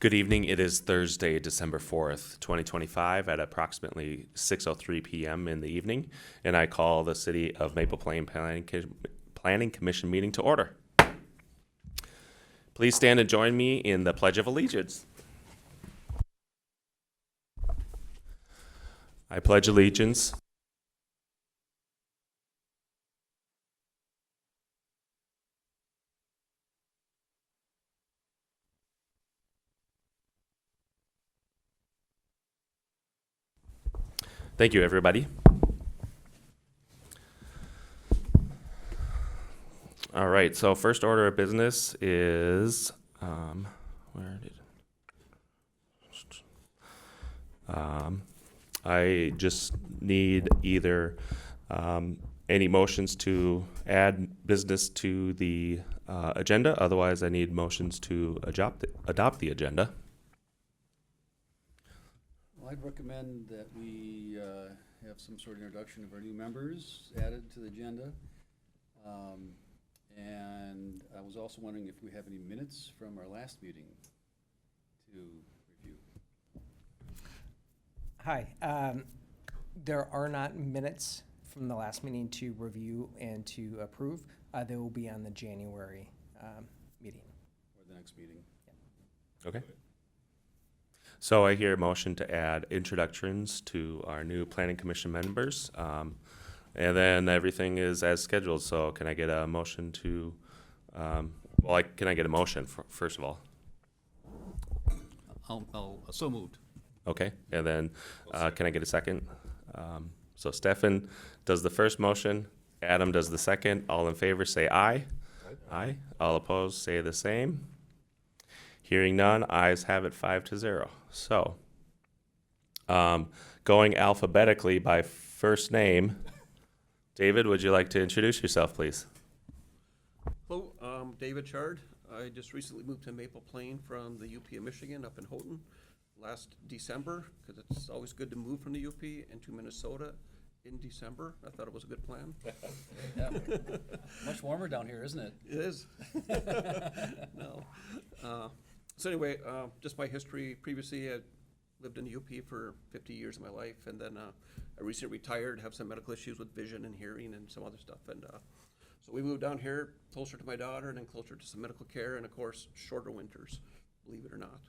Good evening. It is Thursday, December 4th, 2025 at approximately 6:03 p.m. in the evening, and I call the City of Maple Plain Planning Commission meeting to order. Please stand and join me in the Pledge of Allegiance. I pledge allegiance Thank you, everybody. All right, so first order of business is, I just need either any motions to add business to the agenda. Otherwise, I need motions to adopt the agenda. Well, I'd recommend that we have some sort of introduction of our new members added to the agenda. And I was also wondering if we have any minutes from our last meeting to review. Hi. There are not minutes from the last meeting to review and to approve. They will be on the January meeting. Or the next meeting. Okay. So I hear a motion to add introductions to our new planning commission members. And then everything is as scheduled. So can I get a motion to, can I get a motion first of all? So moved. Okay. And then can I get a second? So Stefan does the first motion. Adam does the second. All in favor say aye. Aye. All opposed say the same. Hearing none, ayes have it 5-0. So, going alphabetically by first name, David, would you like to introduce yourself, please? Hello, I'm David Chard. I just recently moved to Maple Plain from the UP of Michigan up in Houghton last December, because it's always good to move from the UP into Minnesota in December. I thought it was a good plan. Yeah. Much warmer down here, isn't it? It is. No. So anyway, just my history. Previously, I lived in the UP for 50 years of my life, and then I recently retired, have some medical issues with vision and hearing and some other stuff. And so we moved down here closer to my daughter and then closer to some medical care and, of course, shorter winters, believe it or not.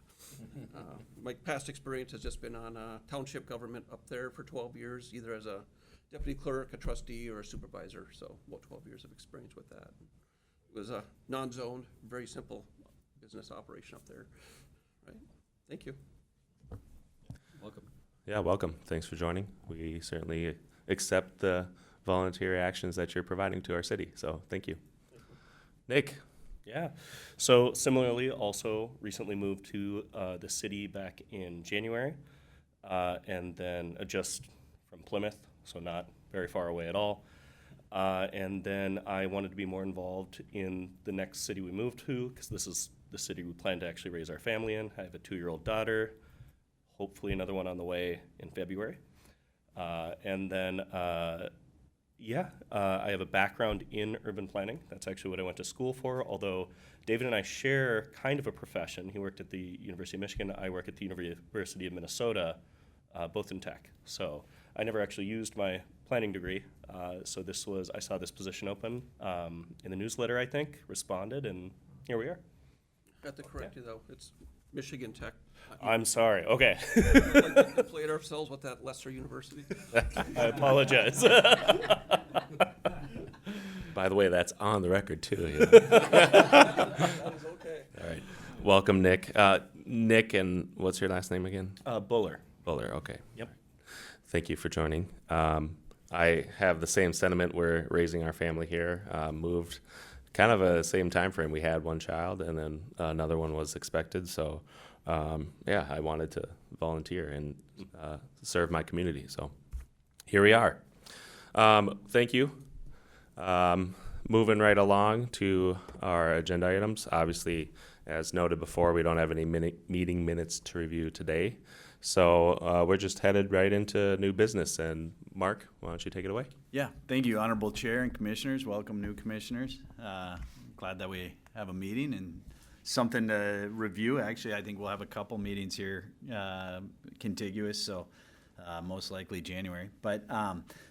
My past experience has just been on township government up there for 12 years, either as a deputy clerk, a trustee, or a supervisor. So about 12 years of experience with that. It was a non-zoned, very simple business operation up there. Right. Thank you. Welcome. Yeah, welcome. Thanks for joining. We certainly accept the volunteer actions that you're providing to our city. So thank you. Nick. Yeah. So similarly, also recently moved to the city back in January, and then just from Plymouth, so not very far away at all. And then I wanted to be more involved in the next city we moved to, because this is the city we plan to actually raise our family in. I have a 2-year-old daughter, hopefully another one on the way in February. And then I have a background in urban planning. That's actually what I went to school for, although David and I share kind of a profession. He worked at the University of Michigan. I work at the University of Minnesota, both in tech. So I never actually used my planning degree. So I saw this position open in the newsletter, I think, responded, and here we are. Got to correct you, though. It's Michigan Tech. I'm sorry. Okay. We played ourselves with that lesser university. I apologize. By the way, that's on the record too. You know? That is okay. All right. Welcome, Nick. Nick, and what's your last name again? Buller. Buller. Okay. Yep. Thank you for joining. I have the same sentiment. We're raising our family here. Moved kind of a same time frame. We had one child, and then another one was expected. So, I wanted to volunteer and serve my community. So, here we are. Thank you. Moving right along to our agenda items. Obviously, as noted before, we don't have any meeting minutes to review today. So we're just headed right into new business. And Mark, why don't you take it away? Yeah, thank you, Honorable Chair and Commissioners. Welcome, new commissioners. Glad that we have a meeting and something to review. Actually, I think we'll have a couple meetings here contiguous, so most likely January. But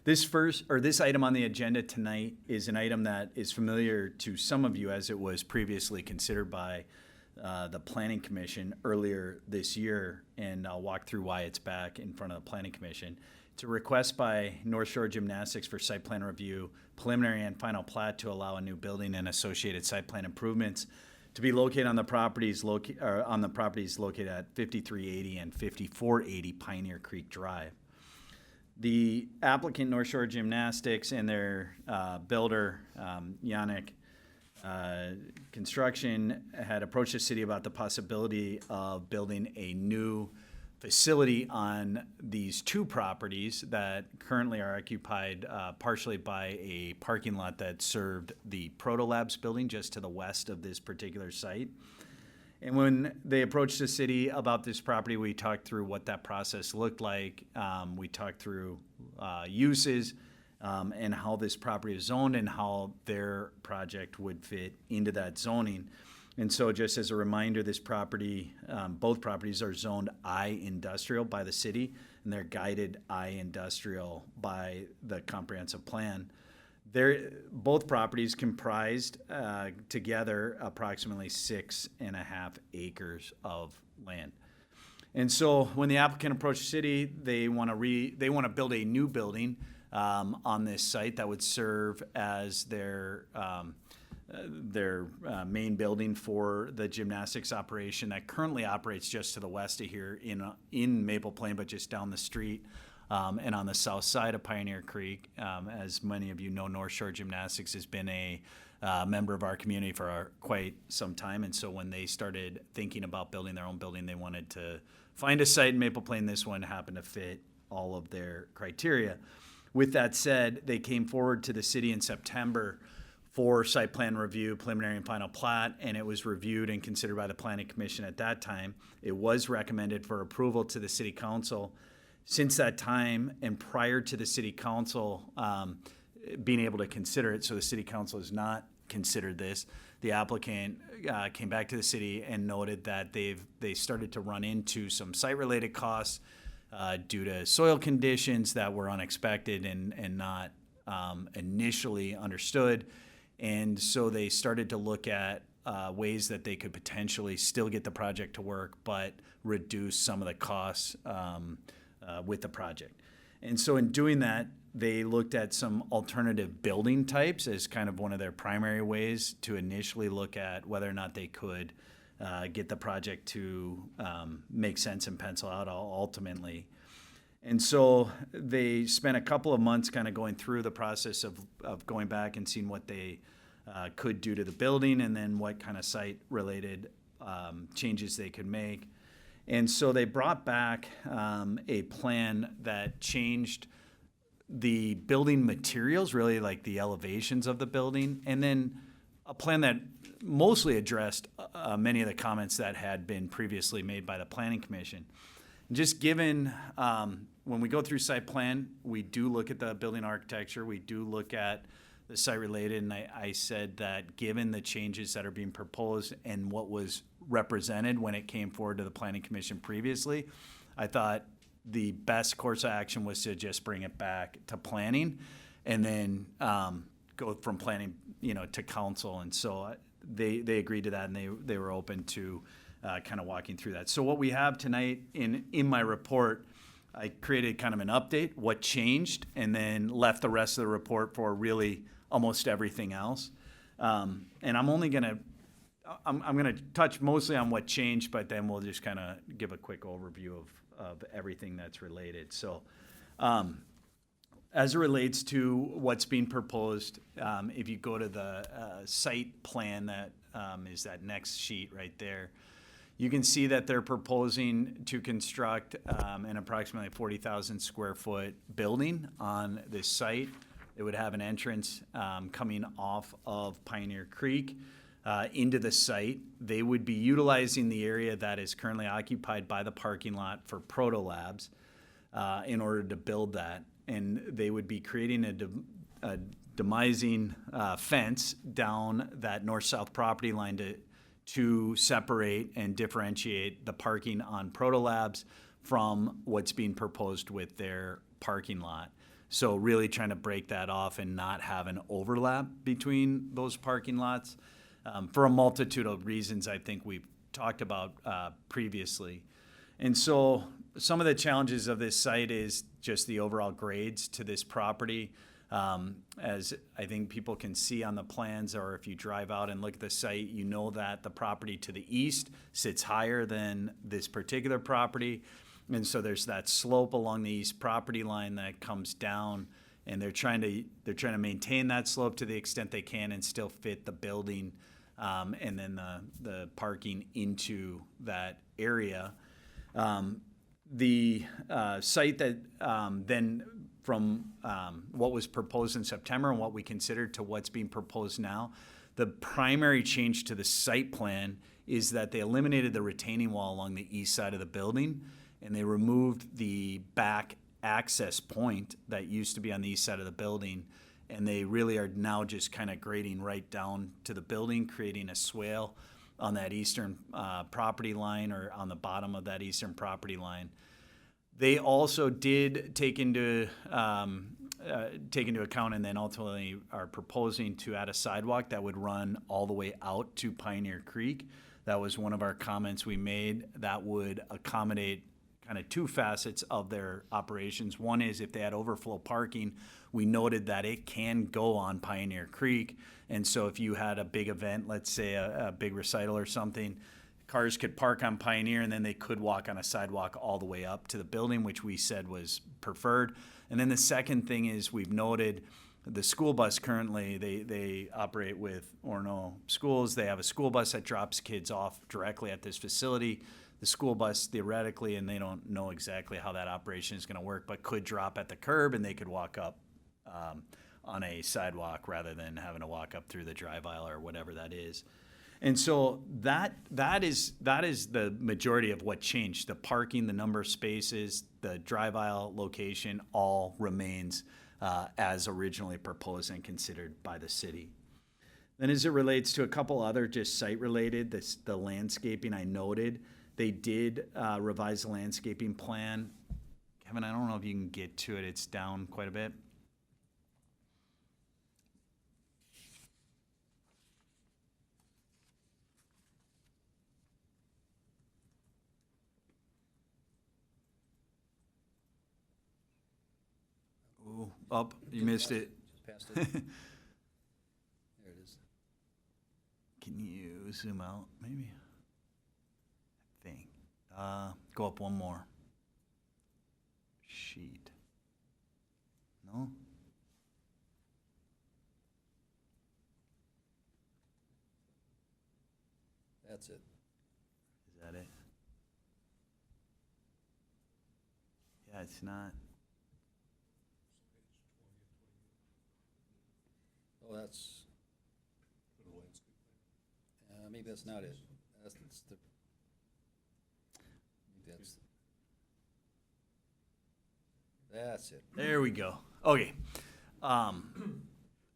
this item on the agenda tonight is an item that is familiar to some of you, as it was previously considered by the Planning Commission earlier this year, and I'll walk through why it's back in front of the Planning Commission. It's a request by North Shore Gymnastics for site plan review, preliminary and final plat to allow a new building and associated site plan improvements to be located on the properties located at 5380 and 5480 Pioneer Creek Drive. The applicant, North Shore Gymnastics, and their builder, Yannick Construction, had approached the city about the possibility of building a new facility on these two properties that currently are occupied partially by a parking lot that served the Proto Labs building just to the west of this particular site. And when they approached the city about this property, we talked through what that process looked like. We talked through uses and how this property is zoned and how their project would fit into that zoning. And so just as a reminder, this property, both properties are zoned I industrial by the city, and they're guided I industrial by the comprehensive plan. Both properties comprised together approximately 6.5 acres of land. And so when the applicant approached the city, they want to build a new building on this site that would serve as their main building for the gymnastics operation that currently operates just to the west of here in Maple Plain, but just down the street and on the south side of Pioneer Creek. As many of you know, North Shore Gymnastics has been a member of our community for quite some time, and so when they started thinking about building their own building, they wanted to find a site in Maple Plain. This one happened to fit all of their criteria. With that said, they came forward to the city in September for site plan review, preliminary and final plat, and it was reviewed and considered by the Planning Commission at that time. It was recommended for approval to the City Council. Since that time, and prior to the City Council being able to consider it, so the City Council has not considered this, the applicant came back to the city and noted that they started to run into some site-related costs due to soil conditions that were unexpected and not initially understood. And so they started to look at ways that they could potentially still get the project to work, but reduce some of the costs with the project. And so in doing that, they looked at some alternative building types as kind of one of their primary ways to initially look at whether or not they could get the project to make sense and pencil out ultimately. And so they spent a couple of months kind of going through the process of going back and seeing what they could do to the building and then what kind of site-related changes they could make. And so they brought back a plan that changed the building materials, really like the elevations of the building, and then a plan that mostly addressed many of the comments that had been previously made by the Planning Commission. Just given, when we go through site plan, we do look at the building architecture, we do look at the site related, and I said that given the changes that are being proposed and what was represented when it came forward to the Planning Commission previously, I thought the best course of action was to just bring it back to planning and then go from planning, to council. And so they agreed to that, and they were open to kind of walking through that. So what we have tonight in my report, I created kind of an update, what changed, and then left the rest of the report for really almost everything else. And I'm gonna touch mostly on what changed, but then we'll just kind of give a quick overview of everything that's related. So as it relates to what's being proposed, if you go to the site plan that is that next sheet right there, you can see that they're proposing to construct an approximately 40,000 square foot building on this site. It would have an entrance coming off of Pioneer Creek into the site. They would be utilizing the area that is currently occupied by the parking lot for Proto Labs in order to build that. And they would be creating a demising fence down that north-south property line to separate and differentiate the parking on Proto Labs from what's being proposed with their parking lot. So really trying to break that off and not have an overlap between those parking lots for a multitude of reasons I think we've talked about previously. And so some of the challenges of this site is just the overall grades to this property. As I think people can see on the plans, or if you drive out and look at the site, you know that the property to the east sits higher than this particular property. And so there's that slope along the east property line that comes down, and they're trying to maintain that slope to the extent they can and still fit the building and then the parking into that area. The site that then from what was proposed in September and what we considered to what's being proposed now, the primary change to the site plan is that they eliminated the retaining wall along the east side of the building, and they removed the back access point that used to be on the east side of the building, and they really are now just kind of grading right down to the building, creating a swale on that eastern property line, or on the bottom of that eastern property line. They also did take into account, and then ultimately are proposing to add a sidewalk that would run all the way out to Pioneer Creek. That was one of our comments we made. That would accommodate kind of two facets of their operations. One is if they had overflow parking, we noted that it can go on Pioneer Creek. And so if you had a big event, let's say a big recital or something, cars could park on Pioneer and then they could walk on a sidewalk all the way up to the building, which we said was preferred. And then the second thing is we've noted the school bus currently, they operate with Orono Schools. They have a school bus that drops kids off directly at this facility. The school bus theoretically, and they don't know exactly how that operation is going to work, but could drop at the curb and they could walk up on a sidewalk rather than having to walk up through the drive aisle or whatever that is. And so that is the majority of what changed. The parking, the number of spaces, the drive aisle location all remains as originally proposed and considered by the city. Then as it relates to a couple other just site related, the landscaping I noted, they did revise the landscaping plan. Kevin, I don't know if you can get to it. It's down quite a bit. Ooh, up, you missed it. Just past it. There it is. Can you zoom out, maybe? I think. Go up one more. Sheet. No? That's it. Is that it? Yeah, it's not. Oh, that's. Maybe that's not it. That's the. Maybe that's it. There we go. Okay.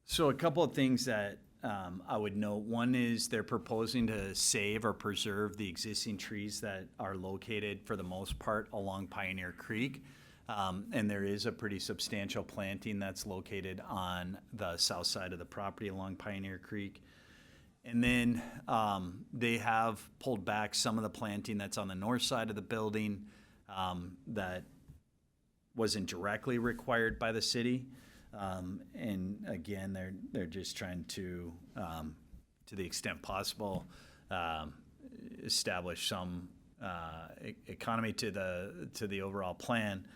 So a couple of things that I would note. One is they're proposing to save or preserve the existing trees that are located for the most part along Pioneer Creek. And there is a pretty substantial planting that's located on the south side of the property along Pioneer Creek. And then they have pulled back some of the planting that's on the north side of the building that wasn't directly required by the city. And again, they're just trying to the extent possible, establish some economy to the overall plan.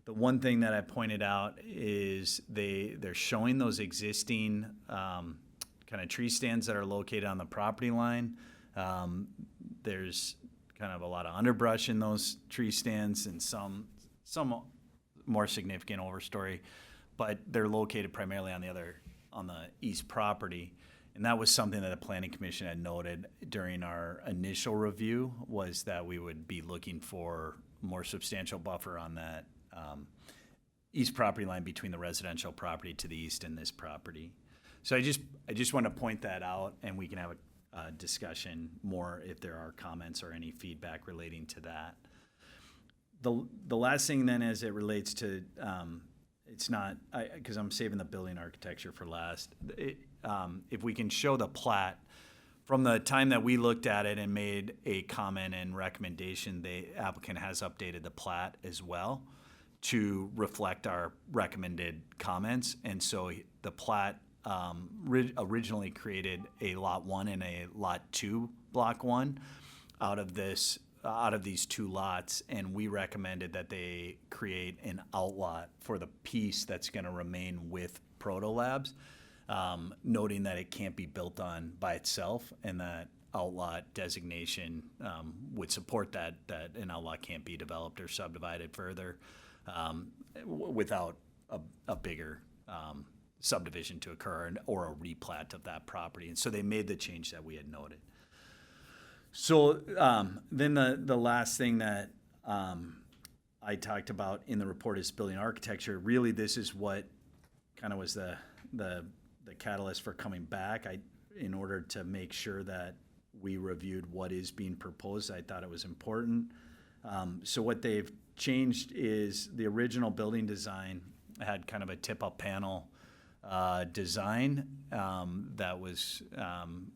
The one thing that I pointed out is they're showing those existing kind of tree stands that are located on the property line. There's kind of a lot of underbrush in those tree stands and some more significant overstory, but they're located primarily on the east property. And that was something that the Planning Commission had noted during our initial review, was that we would be looking for more substantial buffer on that east property line between the residential property to the east and this property. So I just want to point that out, and we can have discussion more if there are comments or any feedback relating to that. The last thing then, as it relates to, it's not, because I'm saving the building architecture for last. If we can show the plat, from the time that we looked at it and made a comment and recommendation, the applicant has updated the plat as well to reflect our recommended comments. And so the plat originally created a Lot 1 and a Lot 2, Block 1, out of these two lots, and we recommended that they create an outlot for the piece that's going to remain with Proto Labs, noting that it can't be built on by itself, and that outlot designation would support that an outlot can't be developed or subdivided further without a bigger subdivision to occur or a replat of that property. And so they made the change that we had noted. So then the last thing that I talked about in the report is building architecture. Really, this is what kind of was the catalyst for coming back. In order to make sure that we reviewed what is being proposed, I thought it was important. So what they've changed is the original building design had kind of a tip-up panel design that was,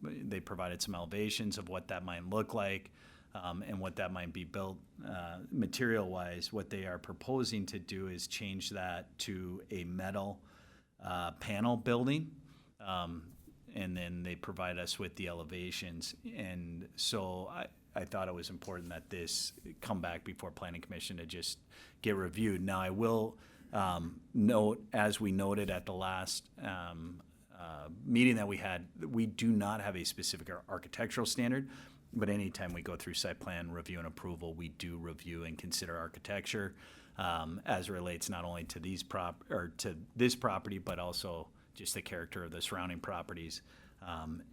they provided some elevations of what that might look like and what that might be built material-wise. What they are proposing to do is change that to a metal panel building, and then they provide us with the elevations. And so I thought it was important that this come back before Planning Commission to just get reviewed. Now, I will note, as we noted at the last meeting that we had, we do not have a specific architectural standard, but anytime we go through site plan review and approval, we do review and consider architecture as it relates not only to to this property, but also just the character of the surrounding properties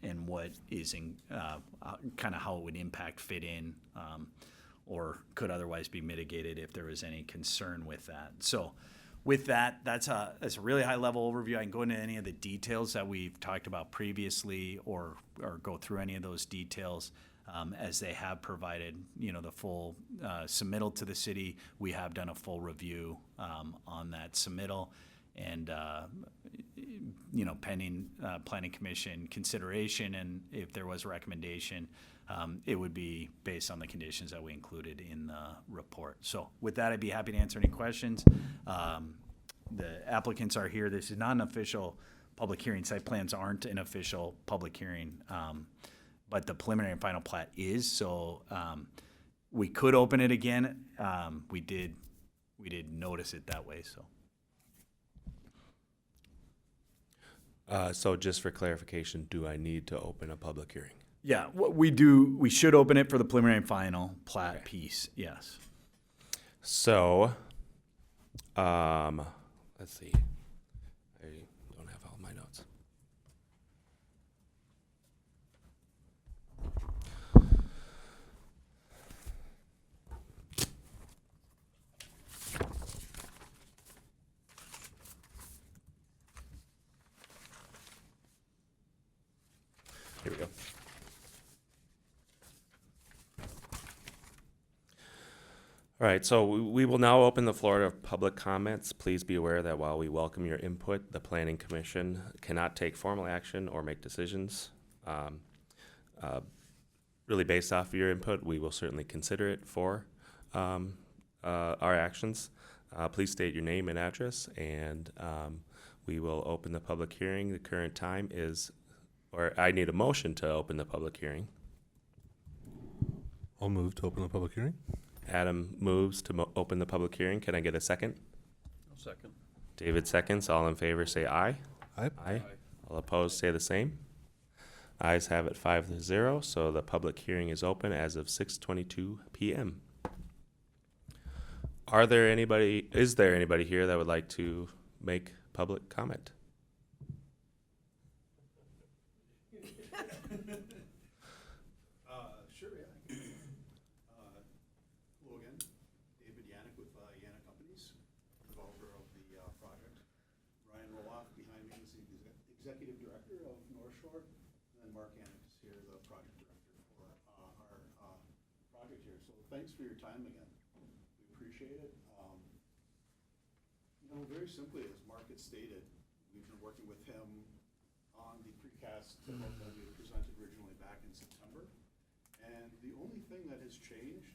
and what is in kind of how it would impact fit in or could otherwise be mitigated if there was any concern with that. So with that, that's a really high level overview. I can go into any of the details that we've talked about previously or go through any of those details as they have provided, the full submittal to the city. We have done a full review on that submittal, and pending Planning Commission consideration, and if there was a recommendation, it would be based on the conditions that we included in the report. So with that, I'd be happy to answer any questions. The applicants are here. This is not an official public hearing. Site plans aren't an official public hearing, but the preliminary and final plat is. So we could open it again. We did notice it that way. So. So just for clarification, do I need to open a public hearing? Yeah, what we do, we should open it for the preliminary and final plat piece, yes. So, let's see. I don't have all my notes. Here we go. All right, so we will now open the floor to public comments. Please be aware that while we welcome your input, the Planning Commission cannot take formal action or make decisions. Really based off of your input, we will certainly consider it for our actions. Please state your name and address, and we will open the public hearing. The current time is, or I need a motion to open the public hearing. I'll move to open the public hearing. Adam moves to open the public hearing. Can I get a second? I'll second. David seconds. All in favor say aye. Aye. Aye. All opposed say the same. Ayes have it 5-0, so the public hearing is open as of 6:22 p.m. Is there anybody here that would like to make public comment? Sure, yeah. Hello again. David Yannick with Yannick Companies, developer of the project. Ryan Roloff behind me is the executive director of North Shore, and then Mark Yannick is here, the project director for our project here. So thanks for your time again. We appreciate it. You know, very simply, as Mark had stated, we've been working with him on the precast that we had presented originally back in September. And the only thing that has changed,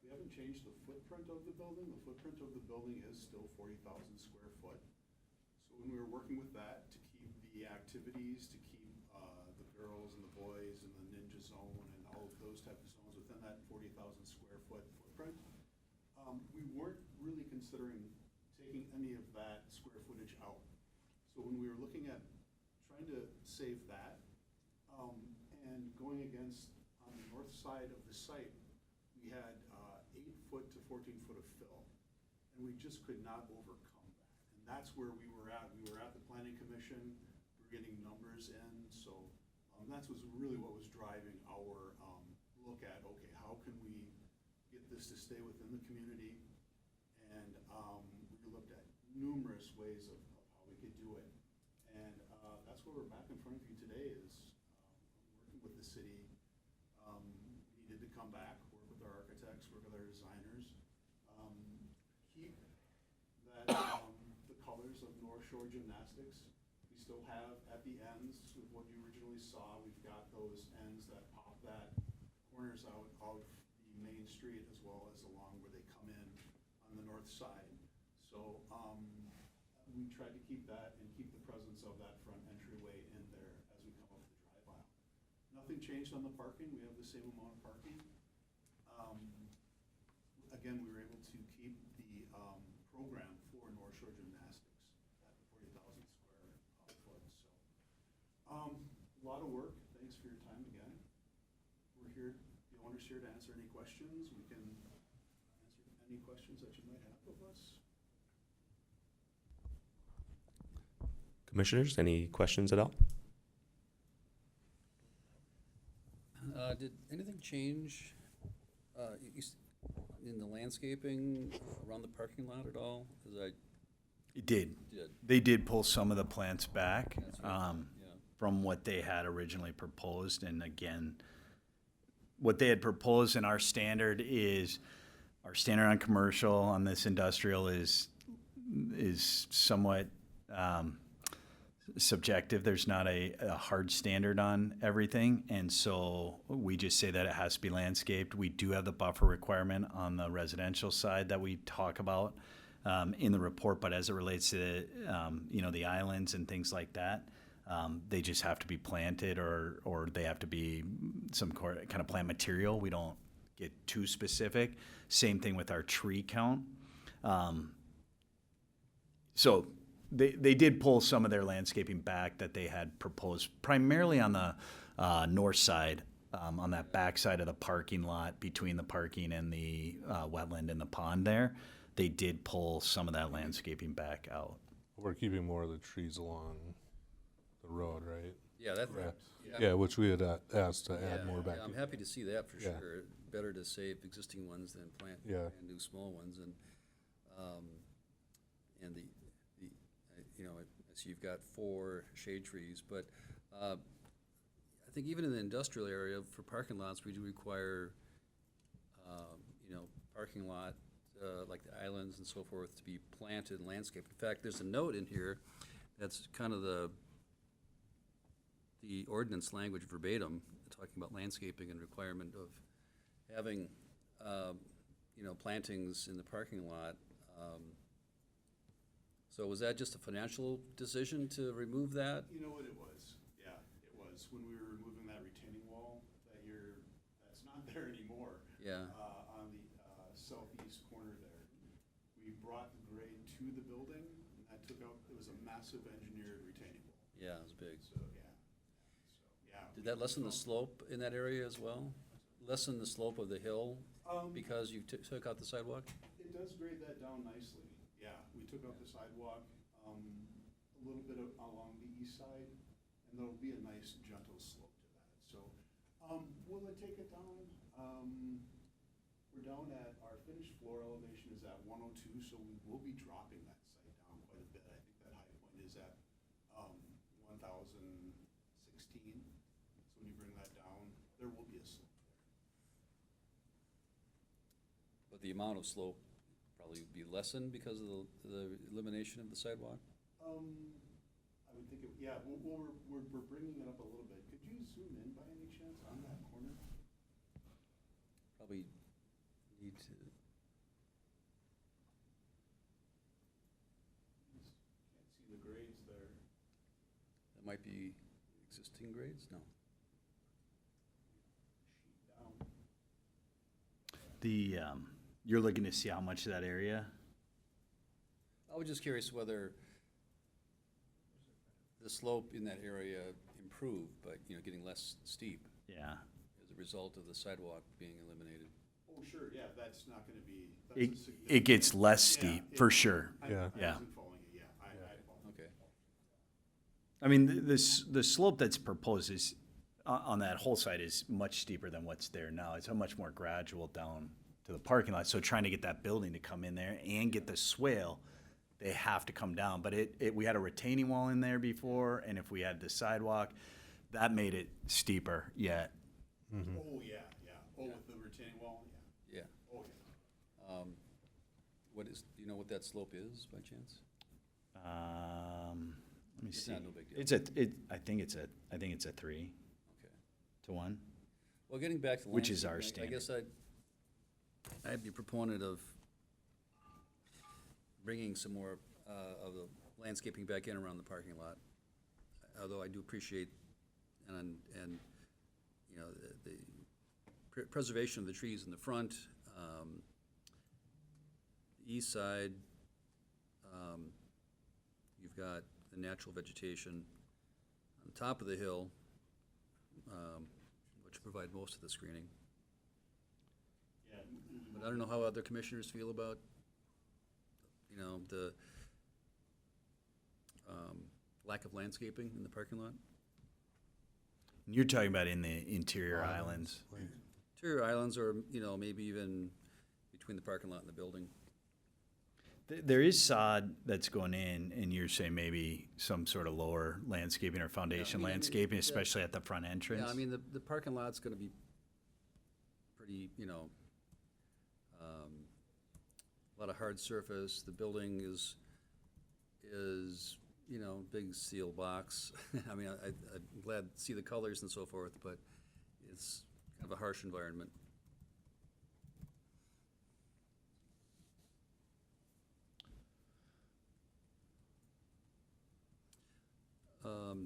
we haven't changed the footprint of the building. The footprint of the building is still 40,000 square foot. So when we were working with that to keep the activities, to keep the girls and the boys and the ninja zone and all of those type of zones within that 40,000 square foot footprint, we weren't really considering taking any of that square footage out. So when we were looking at trying to save that, and going against on the north side of the site, we had 8 foot to 14 foot of fill, and we just could not overcome that. And that's where we were at. We were at the planning commission, we were getting numbers in, so that was really what was driving our look at, okay, how can we get this to stay within the community? And we looked at numerous ways of how we could do it. And that's why we're back in front of you today is working with the city. We needed to come back, work with our architects, work with our designers, keep that, the colors of North Shore Gymnastics. We still have at the ends of what you originally saw, we've got those ends that pop that corners out of the main street as well as along where they come in on the north side. So we tried to keep that and keep the presence of that front entryway in there as we come up the drive aisle. Nothing changed on the parking. We have the same amount of parking. Again, we were able to keep the program for North Shore Gymnastics at 40,000 square foot. So a lot of work. Thanks for your time again. We're here, the owner's here to answer any questions. We can answer any questions that you might have of us. Commissioners, any questions at all? Did anything change in the landscaping around the parking lot at all? 'Cause I It did. did. They did pull some of the plants back That's what I thought, yeah. from what they had originally proposed. And again, what they had proposed in our standard on commercial, on this industrial is somewhat subjective. There's not a hard standard on everything. And so we just say that it has to be landscaped. We do have the buffer requirement on the residential side that we talk about in the report, but as it relates to, the islands and things like that, they just have to be planted or they have to be some kind of plant material. We don't get too specific. Same thing with our tree count. So they did pull some of their landscaping back that they had proposed, primarily on the north side, on that back side of the parking lot between the parking and the wetland and the pond there. They did pull some of that landscaping back out. We're keeping more of the trees along the road, right? Yeah, that's Yeah. yeah. Yeah, which we had asked to add Yeah, more back. yeah, I'm happy to see that for Yeah. sure. Better to save existing ones than plant Yeah. brand new small ones. And the I see you've got 4 shade trees, but I think even in the industrial area for parking lots, we do require parking lot like the islands and so forth to be planted and landscaped. In fact, there's a note in here that's kind of the ordinance language verbatim, talking about landscaping and requirement of having, plantings in the parking lot. So was that just a financial decision to remove that? You know what it was? Yeah, it was. When we were removing that retaining wall, that's not there anymore. Yeah, On the southeast corner there. We brought the grade to the building, and that took out, it was a massive engineered retaining wall. yeah, it was big. So, yeah. Did that lessen the slope in that area as well? Lessen the slope of the hill because you took out the sidewalk? It does grade that down nicely. Yeah, we took out the sidewalk, a little bit along the east side, and there'll be a nice gentle slope to that. So, will it take it down? We're down at, our finished floor elevation is at 102, so we will be dropping that site down quite a bit. I think that high point is at 1,016. So when you bring that down, But the amount of slope probably would be lessened because of the elimination of the sidewalk? I would think, yeah, well, we're bringing it up a little bit. Could you zoom in by any chance on that corner? Probably need to, Can't see the grades there. that might be existing grades? No. Sheet down. The, you're looking to see how much of that area? I was just curious whether the slope in that area improved, but, getting less steep Yeah. as a result of the sidewalk being eliminated. Oh, sure, yeah, that's not gonna be, that's It, a significant. it gets less Yeah, steep, for sure. I Yeah. Yeah. wasn't following it, yeah, I follow. Okay. I mean, the slope that's proposed is, on that whole side is much steeper than what's there now. It's a much more gradual down to the parking lot. So trying to get that building to come in there and get the swale, they have to come down. But we had a retaining wall in there before, and if we had the sidewalk, that made it steeper yet. Oh, yeah, yeah, oh, with the retaining wall, yeah, Yeah. oh, yeah. Do you know what that slope is by chance? Let me It's see. not no big deal. I think it's a 3 Okay. to 1. Well, getting back to Which is our landscaping, I guess I'd be a proponent of bringing some more of the landscaping back in around the parking lot. Although I do appreciate and the preservation of the trees in the front, the east side, you've got the natural vegetation on top of the hill, which provide most of the screening. Yeah, But I don't know how other commissioners feel about, the lack of landscaping in the parking lot. You're talking about in the interior islands. Interior islands or, maybe even between the parking lot and the building. There is sod that's going in, and you're saying maybe some sort of lower landscaping or foundation Yeah, I mean, landscaping, the- especially at the front entrance? Yeah, I mean, the parking lot's gonna be pretty, a lot of hard surface. The building is, big steel box. I mean, I'm glad to see the colors and so forth, but it's kind of a harsh environment.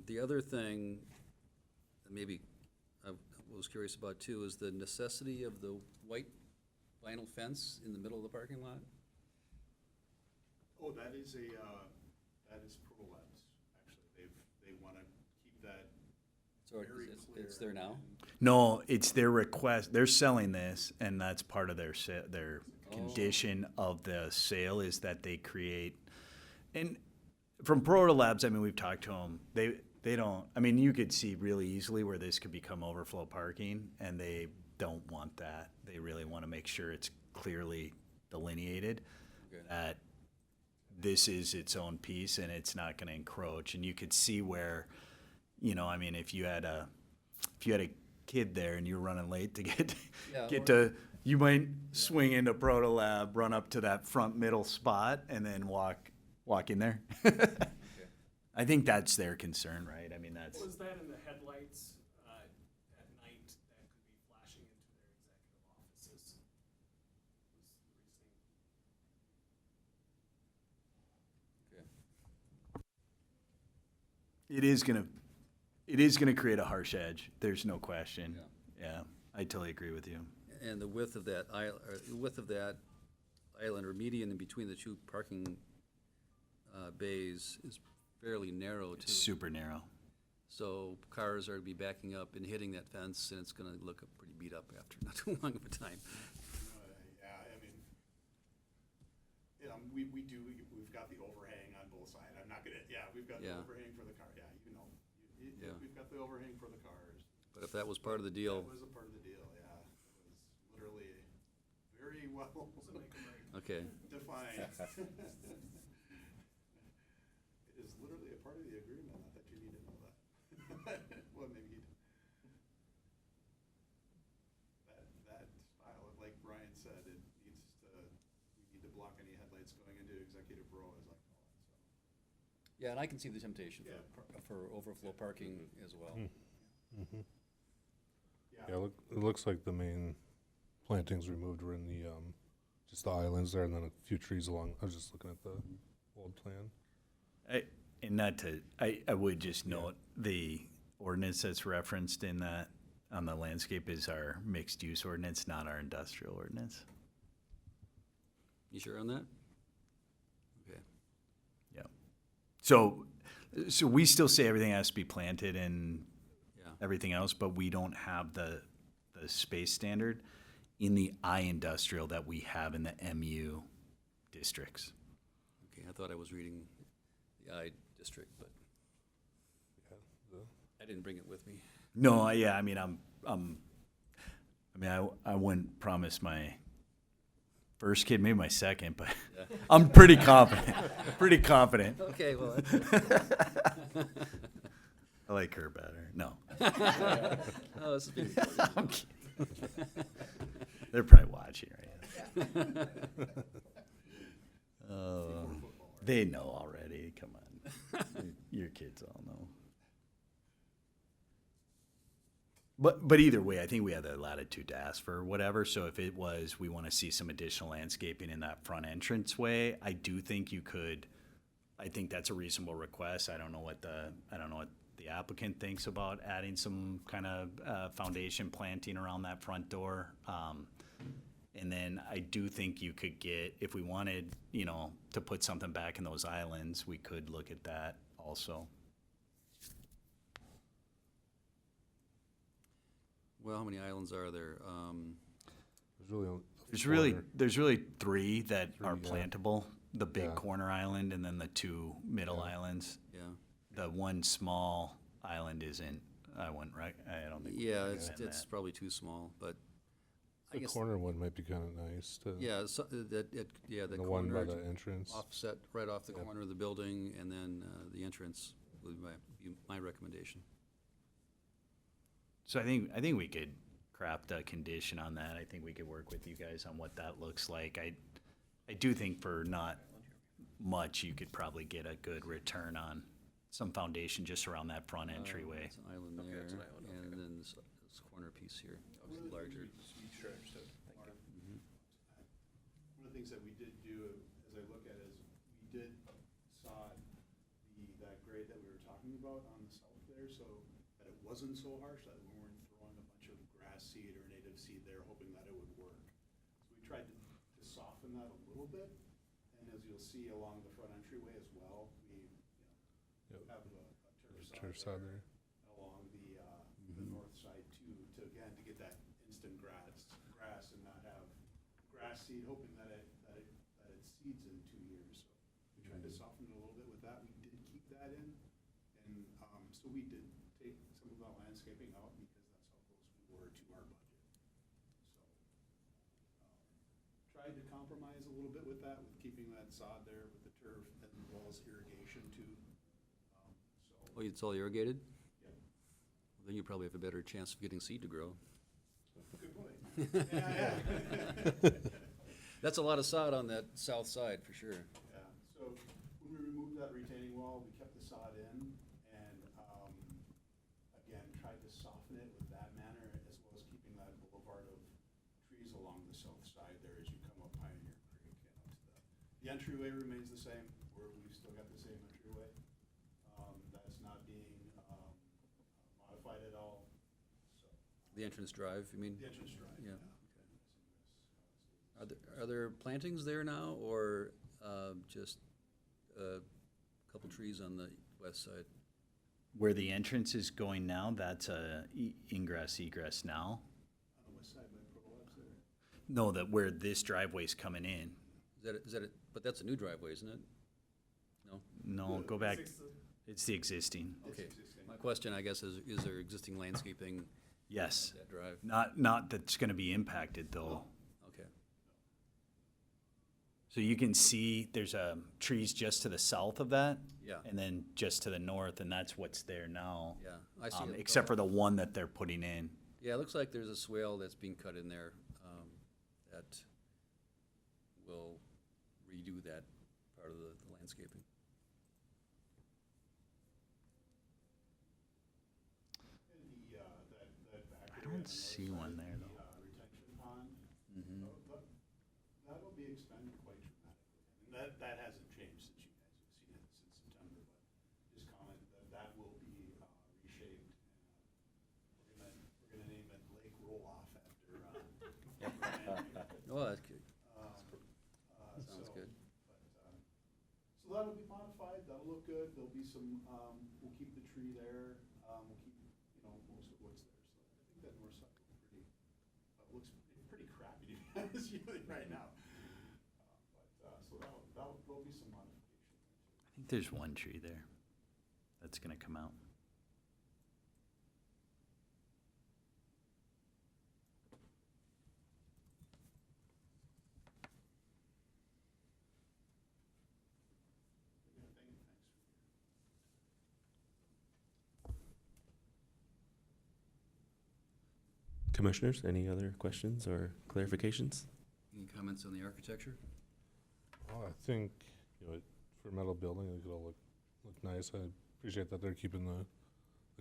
The other thing, that maybe I was curious about too, is the necessity of the white vinyl fence in the middle of the parking lot. oh, that is Proto Labs, actually, they wanna keep that So very clear. it's there now? No, it's their request. They're selling this, and that's part of their condition of the sale is that they create. And from Proto Labs, I mean, we've talked to them. They don't. I mean, you could see really easily where this could become overflow parking, and they don't want that. They really want to make sure it's clearly delineated Okay. that this is its own piece and it's not going to encroach. And you could see where, I mean, if you had a kid there and you're running late to Yeah, get or- to, you might swing into Proto Lab, run up to that front middle spot, and then walk in there. I think that's their concern, right? I mean, that's. Was that in the headlights at night that could be flashing into their executive offices? Was the reasoning. Okay. It is gonna create a harsh edge. There's no question. Yeah. Yeah, I totally agree with you. And the width of that island or median in between the two parking bays is fairly narrow It's too. super narrow. So cars are gonna be backing up and hitting that fence, and it's gonna look pretty beat up after not too long of a time. Yeah, I mean, we've got the overhang on both sides. I'm not gonna, we've got the Yeah. overhang for the car, Yeah. we've got the overhang for the cars. But if that was part of the deal, That was a part of the deal, yeah. It was literally very well okay. defined. It is literally a part of the agreement, not that you need to know that. Well, maybe you do. That style, like Brian said, it needs to it's going into Executive Row, as I call it, so. Yeah, and I can see the temptation Yeah. for overflow parking as well. Yeah, it looks like the main plantings removed were in the, just the islands there and then a few trees along. I was just looking at the old plan. I would just note, the ordinance that's referenced in that, on the landscape is our mixed-use ordinance, not our industrial ordinance. You sure on that? Okay. Yeah. So we still say everything has to be planted and Yeah. everything else, but we don't have the space standard in the I industrial that we have in the MU districts. Okay, I thought I was reading the I district, but I didn't bring it with me. No, yeah, I mean, I wouldn't promise my first kid, maybe my second, but Yeah. I'm pretty confident, pretty confident. Okay, well, I like her better. No. oh, this is being I'm kidding. They're probably watching right now. They know already. Come on. Your kids all know. But either way, I think we have the latitude to ask for whatever. So if it was, we want to see some additional landscaping in that front entrance way, I do think you could. I think that's a reasonable request. I don't know what the applicant thinks about adding some kind of foundation planting around that front door. And then I do think you could get, if we wanted, to put something back in those islands, we could look at that also. Well, how many islands are there? There's really only a corner. There's really three that are yeah. plantable. The big Yeah. corner island and then the two middle islands. Yeah. The one small island isn't, I don't think. we Yeah, recommend it's that. probably too small, but I The guess, corner one might be kind of nice to. yeah, so, the The one by corner the entrance. offset right off the Yep. corner of the building, and then the entrance would be my recommendation. So I think we could craft a condition on that. I think we could work with you guys on what that looks like. I do think for not much, you could probably get a good return on some foundation just around that front entryway. It's an island Okay, there, it's an island, and then this corner piece here, obviously larger. Sure, understood. Thank you. One of the things that we did do, as I look at it, is we did sod that grade that we were talking about on the south there, so that it wasn't so harsh, that we weren't throwing a bunch of grass seed or native seed there, hoping that it would work. So we tried to soften that a little bit, and as you'll see along the front entryway as well, we, Yep. have a Turf sod there. along the north side too, to get that instant grass and not have grass seed, hoping that it seeds in 2 years. So we tried to soften it a little bit with that. We did keep that in, and so we did take some of that landscaping out because that's how close we were to our budget. So tried to compromise a little bit with that, with keeping that sod there with the turf as well as irrigation too. Oh, it's all irrigated? Yep. Then you probably have a better chance of getting seed to grow. Good point. Yeah. That's a lot of sod on that south side, for sure. Yeah, so when we removed that retaining wall, we kept the sod in and, again, tried to soften it with that manner as well as keeping that boulevard of trees along the south side there as you come up Pioneer Creek and up to the entryway remains the same, we've still got the same entryway. That's not being, modified at all, so. The entrance drive, you mean? The entrance drive, Yeah. yeah. Are there plantings there now, or just a couple trees on the west side? Where the entrance is going now, that's a ingress egress now. On the west side by Pro Labs there. No, that where this driveway's coming in. Is that it? But that's a new driveway, isn't it? No? No, go back. It's the existing. Okay. My question, I guess, is there existing landscaping Yes. that drive? Not that's gonna be impacted though. Okay. So you can see there's trees just to the south of that. Yeah. And then just to the north, and that's what's there now. Yeah, I see it. Except for the one that they're putting in. Yeah, it looks like there's a swale that's being cut in there that will redo that part of the landscaping. And that back I area on don't the see north one side, there, the, though. Retention pond, Mm-hmm. that'll be expanded quite dramatically. And that hasn't changed since you guys have seen it since September, but just comment that will be reshaped. We're gonna name it Lake Roll-Off after, Oh, that's good. Sounds so- good. So that'll be modified, that'll look good, there'll be some, we'll keep the tree there, we'll keep, most of what's there, so I think that north side looks pretty crappy to be honest with you right now. So there'll be some modification there too. I think there's one tree there that's gonna come out. Yeah, thanks for Commissioners, any other questions or clarifications? Any comments on the architecture? Oh, I think, for a metal building, it could all look nice. I appreciate that they're keeping the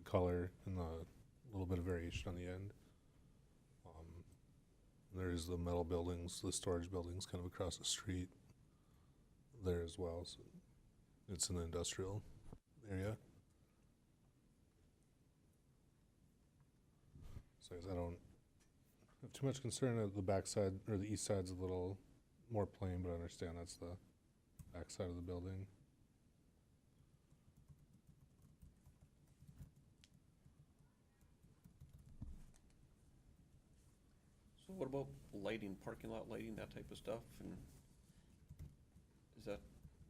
color and the little bit of variation on the end. There's the metal buildings, the storage buildings kind of across the street there as well. So it's in the industrial area. So I guess I don't have too much concern that the backside or the east side's a little more plain, but I understand that's the backside of the building. So what about lighting, parking lot lighting, that type of stuff, and is that,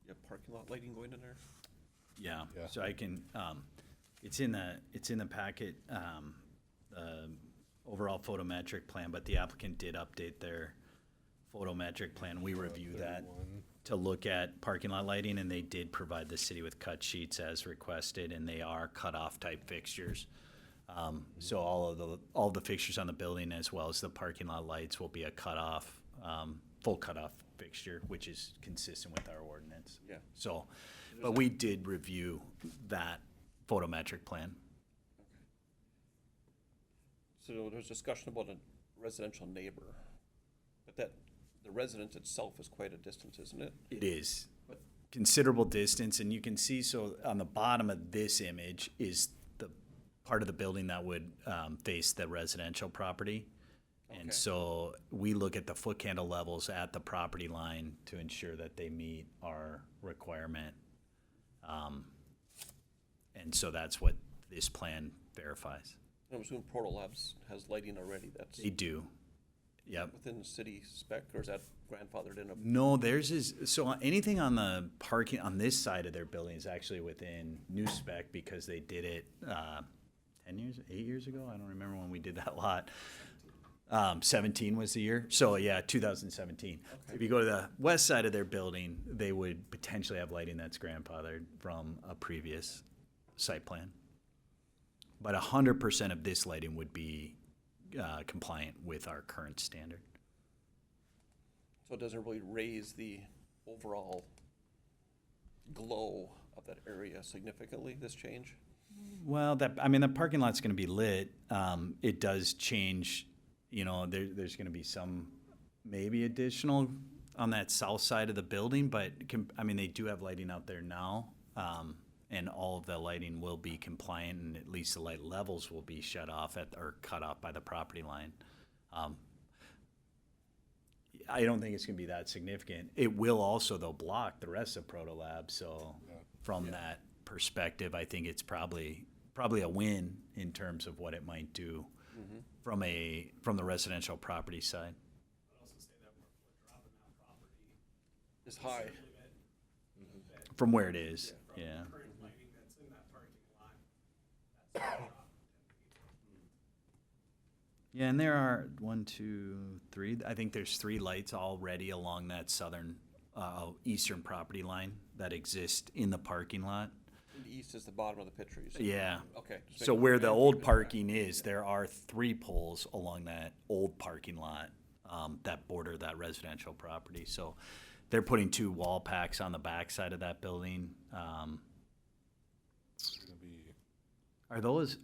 you have parking lot lighting going in there? Yeah, Yeah. so I can, it's in the packet, the overall photometric plan, but the applicant did update their photometric plan. We reviewed that 31. to look at parking lot lighting, and they did provide the city with cut sheets as requested, and they are cutoff type fixtures. So all the fixtures on the building as well as the parking lot lights will be a cutoff, full cutoff fixture, which is consistent with our ordinance. Yeah. So, but we did review that photometric plan. So there's discussion about a residential neighbor, but the residence itself is quite a distance, isn't it? It is considerable distance, and you can see, so on the bottom of this image is the part of the building that would face the residential property. Okay. And so we look at the foot candle levels at the property line to ensure that they meet our requirement. And so that's what this plan verifies. I'm assuming Proto Labs has lighting already, that's They do. Yep. within the city spec, or is that grandfathered in? No, theirs is, so anything on the parking, on this side of their building is actually within new spec because they did it 10 years, 8 years ago? I don't remember when we did that lot. 17 was the year. So yeah, 2017. If you go to the west side of their building, they would potentially have lighting that's grandfathered from a previous site plan. But 100% of this lighting would be compliant with our current standard. So it doesn't really raise the overall glow of that area significantly, this change? Well, the parking lot's gonna be lit. It does change, there's gonna be some maybe additional on that south side of the building, but they do have lighting out there now. And all of the lighting will be compliant, and at least the light levels will be shut off or cut off by the property line. I don't think it's gonna be that significant. It will also, though, block the rest of Proto Lab, so from that perspective, I think it's probably a win in terms of what it might do from the residential property side. I'd also say that we're dropping that property. It's high. limit From where it is, from yeah. the current lighting that's in that parking lot. That's gonna drop 10 feet. Yeah, and there are 1, 2, 3. I think there's 3 lights already along that southern, eastern property line that exist in the parking lot. And the east is the bottom of the picture, you said? Yeah. Okay. just So making where sure. the old parking is, there are 3 poles along that old parking lot that border that residential property. So they're putting 2 wall packs on the backside of that building. Gonna be Are those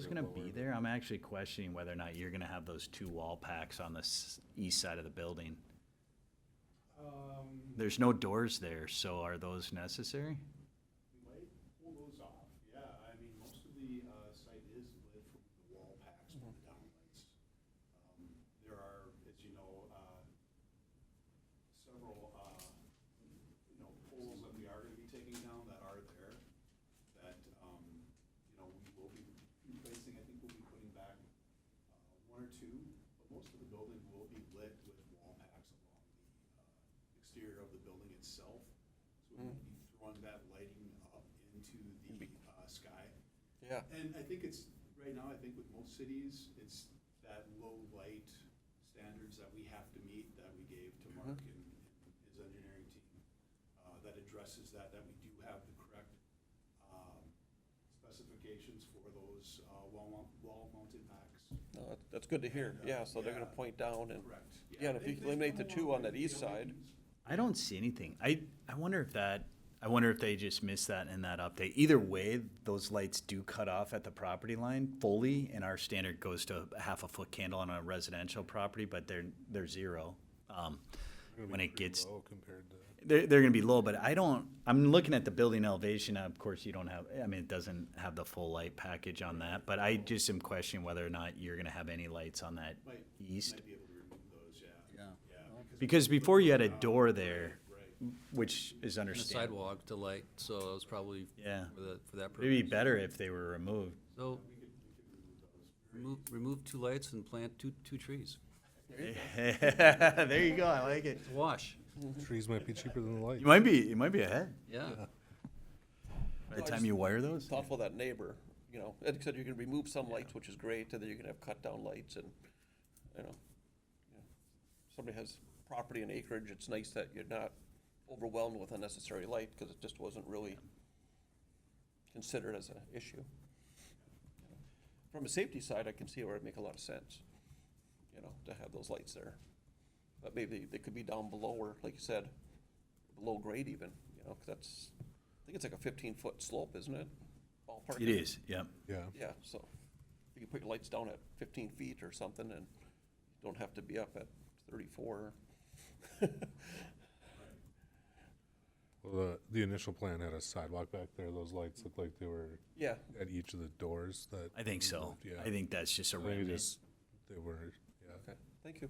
gonna be there? I'm actually questioning whether or not you're gonna have those 2 wall packs on the east side of the building. There's no doors there, so are those necessary? We might pull those off, yeah. I mean, most of the site is lit from the wall packs, from the downlights. There are, as you know, several, poles that we are gonna be taking down that are there, that, we will be replacing. I think we'll be putting back 1 or 2, but most of the building will be lit with wall packs along the exterior of the building itself. So we will be throwing that lighting up into the sky. Yeah. And I think it's, right now, I think with most cities, it's that low light standards that we have to meet that we gave to Mark and his engineering team, that addresses that we do have the correct specifications for those wall-mounted packs. No, that's good to hear. Yeah, so they're gonna Yeah. point down and, Correct. yeah, and if you They've eliminate the come 2 along on that with east side, LEDs. I don't see anything. I wonder if they just missed that in that update. Either way, those lights do cut off at the property line fully, and our standard goes to a half a foot candle on a residential property, but they're 0. gonna be When it pretty gets, low compared to. they're gonna be low, but I'm looking at the building elevation. Of course, you don't have, I mean, it doesn't have the full light package on that, but I just am questioning whether or not you're gonna have any lights on that Might east. be able to remove those, yeah. Yeah. Yeah. Because before you had a door there, which is And a understandable. sidewalk to light, so it was probably Yeah. for that purpose. It'd be better if they were removed. So, remove 2 lights and plant two trees. There you go, I like it. It's a wash. Trees might be cheaper than the lights. You might be ahead Yeah. by the time you wire those. thoughtful of that neighbor, Like I said, you can remove some lights, which is great, and then you can have cut down lights and, somebody has property and acreage, it's nice that you're not overwhelmed with unnecessary light, because it just wasn't really considered as an issue. From a safety side, I can see where it'd make a lot of sense, to have those lights there. But maybe they could be down below, or like you said, below grade even, 'cause that's, I think it's like a 15-foot slope, isn't it? Ballpark. It is, yep. Yeah. Yeah, so you can put your lights down at 15 feet or something, and you don't have to be up at 34. Well, the initial plan had a sidewalk back there. Those lights looked like they were Yeah, at each of the doors that. I think we so. moved, Yeah. I think that's just a I think it remnant. just, they were, yeah. okay, thank you.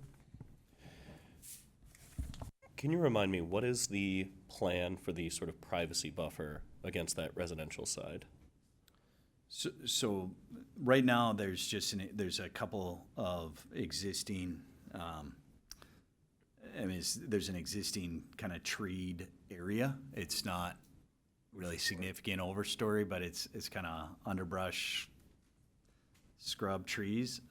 Can you remind me, what is the plan for the sort of privacy buffer against that residential side? So right now, there's a couple of existing, there's an existing kind of treed area. It's not really significant overstory, but it's kind of underbrush, scrub trees.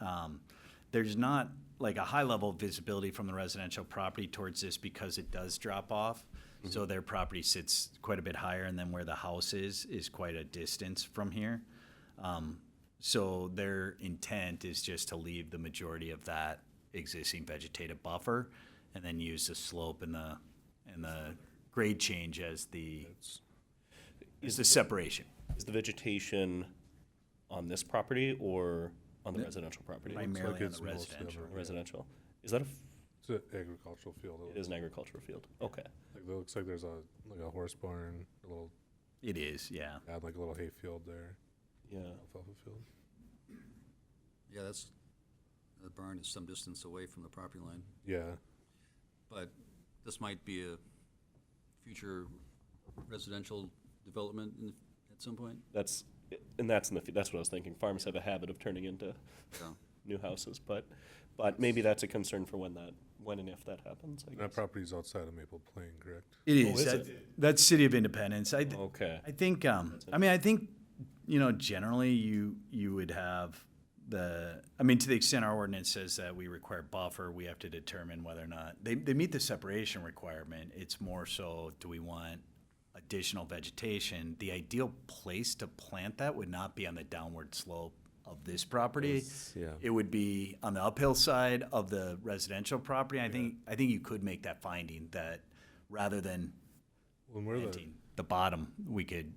There's not like a high level of visibility from the residential property towards this because it does drop off. So their property sits quite a bit higher, and then where the house is quite a distance from here. So their intent is just to leave the majority of that existing vegetative buffer and then use the slope and the grade change as the separation. Is the vegetation on this property or on the residential property? Primarily on it's the mostly residential. over- Residential. Is that It's an agricultural field. it is an agricultural field? Okay. Like, it looks like there's a horse barn, a little, It is, yeah. add like a little hay field there, Yeah. alfalfa field. Yeah, the barn is some distance away from the property line, Yeah. but this might be a future residential development at some point. That's what I was thinking. Farms have a habit of turning into Yeah. new houses, but maybe that's a concern for when and if that happens, I And guess. that property's outside of Maple Plain, correct? It Oh, is. is That's City of Independence. Okay. I think, generally you would have to the extent our ordinance says that we require buffer, we have to determine whether or not, they meet the separation requirement. It's more so, do we want additional vegetation? The ideal place to plant that would not be on the downward slope of this property. Yeah. It would be on the uphill side of the residential property. I think you could make that finding that rather than When where the planting the bottom, we could,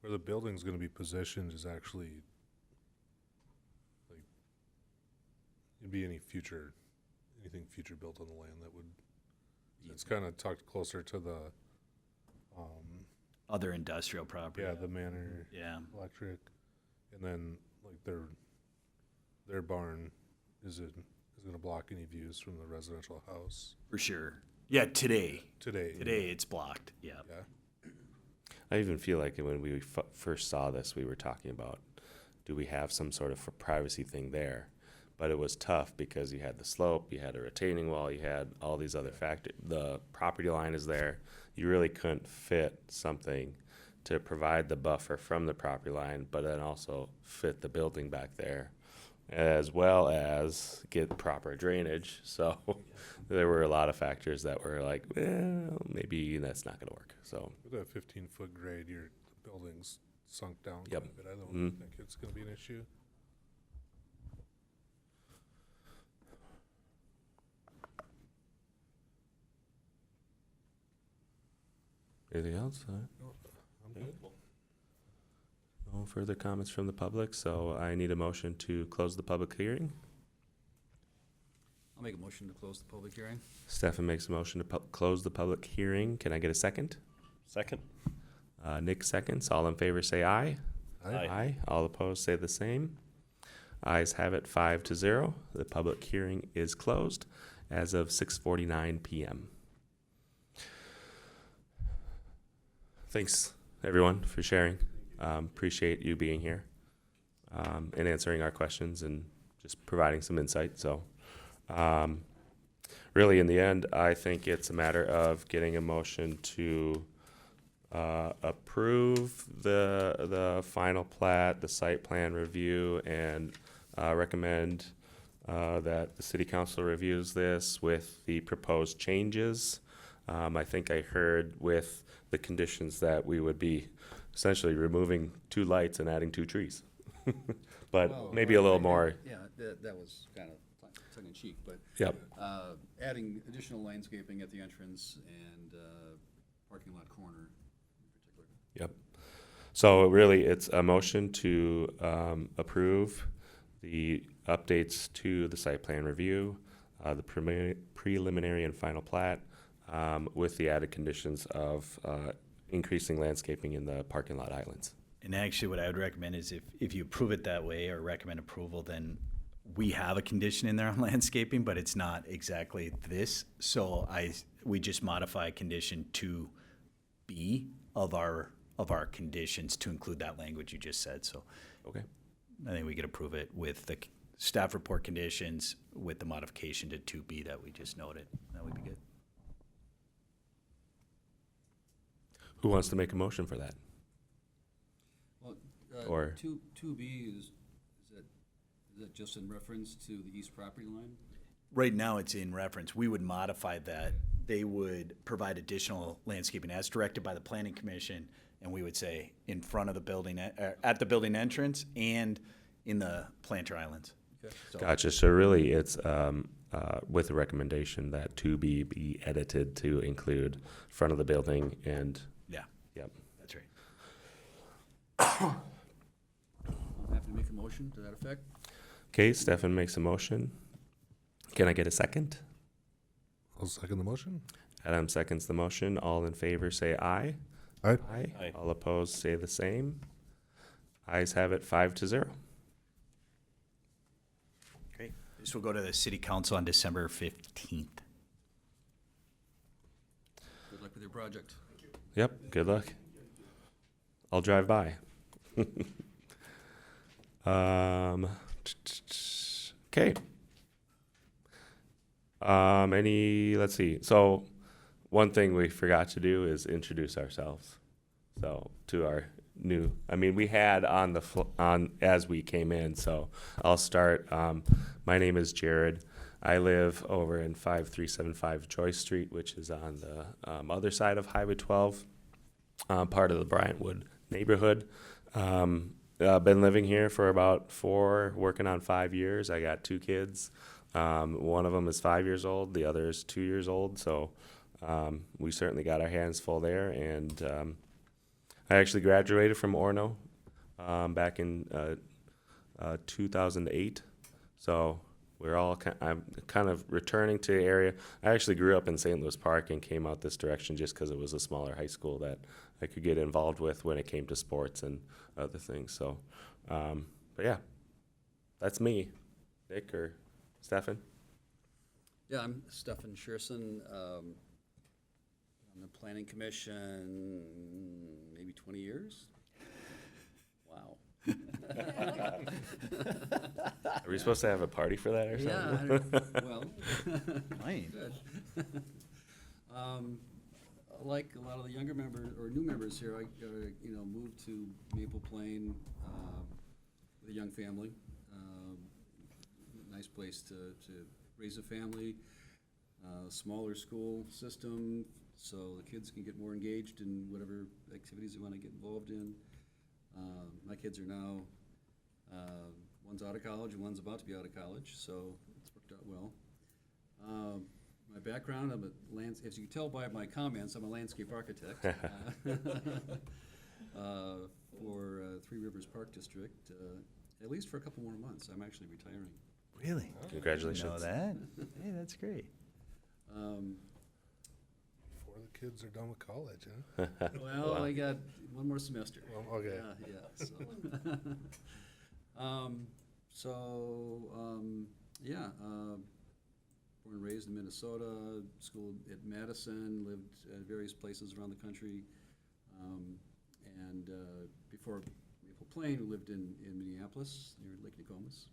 where the building's going to be positioned is actually like it'd be anything future built on the land that would. It's kind of tucked closer to the other industrial property. yeah, the manor Yeah. electric, and then like their barn is going to block any views from the residential house For sure. Yeah, today. today. Today it's blocked. Yeah. Yeah. I even feel like when we first saw this, we were talking about, do we have some sort of privacy thing there? But it was tough because you had the slope, you had a retaining wall, you had all these other factors. The property line is there. You really couldn't fit something to provide the buffer from the property line, but then also fit the building back there, as well as get proper drainage. So there were a lot of factors that were like, well, maybe that's not going to work. So With that 15-foot grade, the building's sunk down Yep. quite a bit. I don't Mhm. think it's going to be an issue. anything else? I'm good. No further comments from the public, so I need a motion to close the public hearing. I'll make a motion to close the public hearing. Stefan makes a motion to close the public hearing. Can I get a second? Second? Nick seconds. All in favor say aye. Aye. All opposed say the same. Ayes have it 5-0. The public hearing is closed as of 6:49 p.m. Thanks, everyone, for sharing. Appreciate you being here and answering our questions and just providing some insight. So, really, in the end, I think it's a matter of getting a motion to approve the final plat, the site plan review, and recommend that the city council reviews this with the proposed changes. I think I heard with the conditions that we would be essentially removing 2 lights and adding 2 trees. But Well, maybe a little more, Yeah, that was kind of tongue in cheek, but yep, adding additional landscaping at the entrance and parking lot corner in particular. yep. So really, it's a motion to approve the updates to the site plan review, the preliminary and final plat, with the added conditions of increasing landscaping in the parking lot islands. And actually, what I would recommend is if you approve it that way or recommend approval, then we have a condition in there on landscaping, but it's not exactly this. So we just modify condition 2B of our conditions to include that language you just said. So Okay. I think we could approve it with the staff report conditions with the modification to 2B that we just noted. That would be good. Who wants to make a motion for that? Well, Or- 2B is that just in reference to the east property line? Right now, it's in reference. We would modify that. They would provide additional landscaping as directed by the planning commission, and we would say in front of the building, at the building entrance and in the planter islands. Okay. So- Gotcha. So really, it's with the recommendation that 2B be edited to include front of the building and, Yeah, yep. that's right. I'm happy to make a motion to that effect. Okay, Stefan makes a motion. Can I get a second? I'll second the motion. Adam seconds the motion. All in favor say aye. Aye. Aye. All opposed say the same. Ayes have it 5-0. Great. This will go to the city council on December 15th. Good luck with your project. Yep, good luck. I'll drive by. Okay. Let's see. So one thing we forgot to do is introduce ourselves. So to our we had on as we came in. So I'll start. My name is Jared. I live over in 5375 Joyce Street, which is on the other side of Highway 12, part of the Bryantwood neighborhood. I've been living here for about 4, working on 5 years. I got 2 kids. One of them is 5 years old. The other is 2 years old. So we certainly got our hands full there. And I actually graduated from Orono back in 2008. So we're all I'm kind of returning to the area. I actually grew up in St. Louis Park and came out this direction just because it was a smaller high school that I could get involved with when it came to sports and other things. So, but yeah, that's me. Nick or Stefan? Yeah, I'm Stefan Shearson, on the Planning Commission, maybe 20 years? Wow. Are we supposed to have a party for that or something? Yeah, well, Fine. good. Like a lot of the younger members, or new members here, I, moved to Maple Plain with a young family. Nice place to raise a family, smaller school system, so the kids can get more engaged in whatever activities they want to get involved in. My kids are now, one's out of college and one's about to be out of college, so it's worked out well. My background, I'm a as you can tell by my comments, I'm a landscape architect for Three Rivers Park District, at least for a couple more months. I'm actually retiring. Really? Congratulations. Know that? Hey, that's great. Before the kids are done with college, huh? Well, I got one more semester. Well, okay. Yeah, born and raised in Minnesota, schooled at Madison, lived at various places around the country. And before Maple Plain, we lived in Minneapolis, near Lake Nokomis.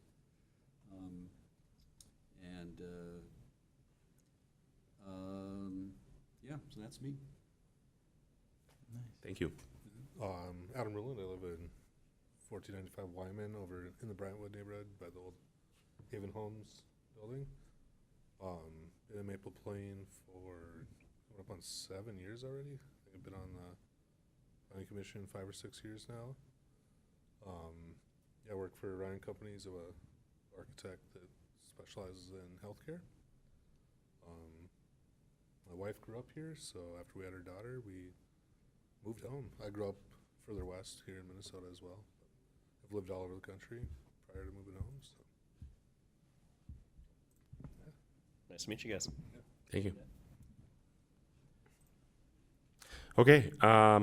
Yeah, so that's me. Thank you. Adam Ruland. I live in 1495 Wyman over in the Brentwood neighborhood by the old Haven Homes building. Been in Maple Plain for coming up on 7 years already. I think I've been on the planning commission 5 or 6 years now. I work for Ryan Companies. I'm an architect that specializes in healthcare. My wife grew up here, so after we had our daughter, we moved home. I grew up further west here in Minnesota as well. I've lived all over the country prior to moving home. So. Nice to meet you guys. Thank you. Okay. For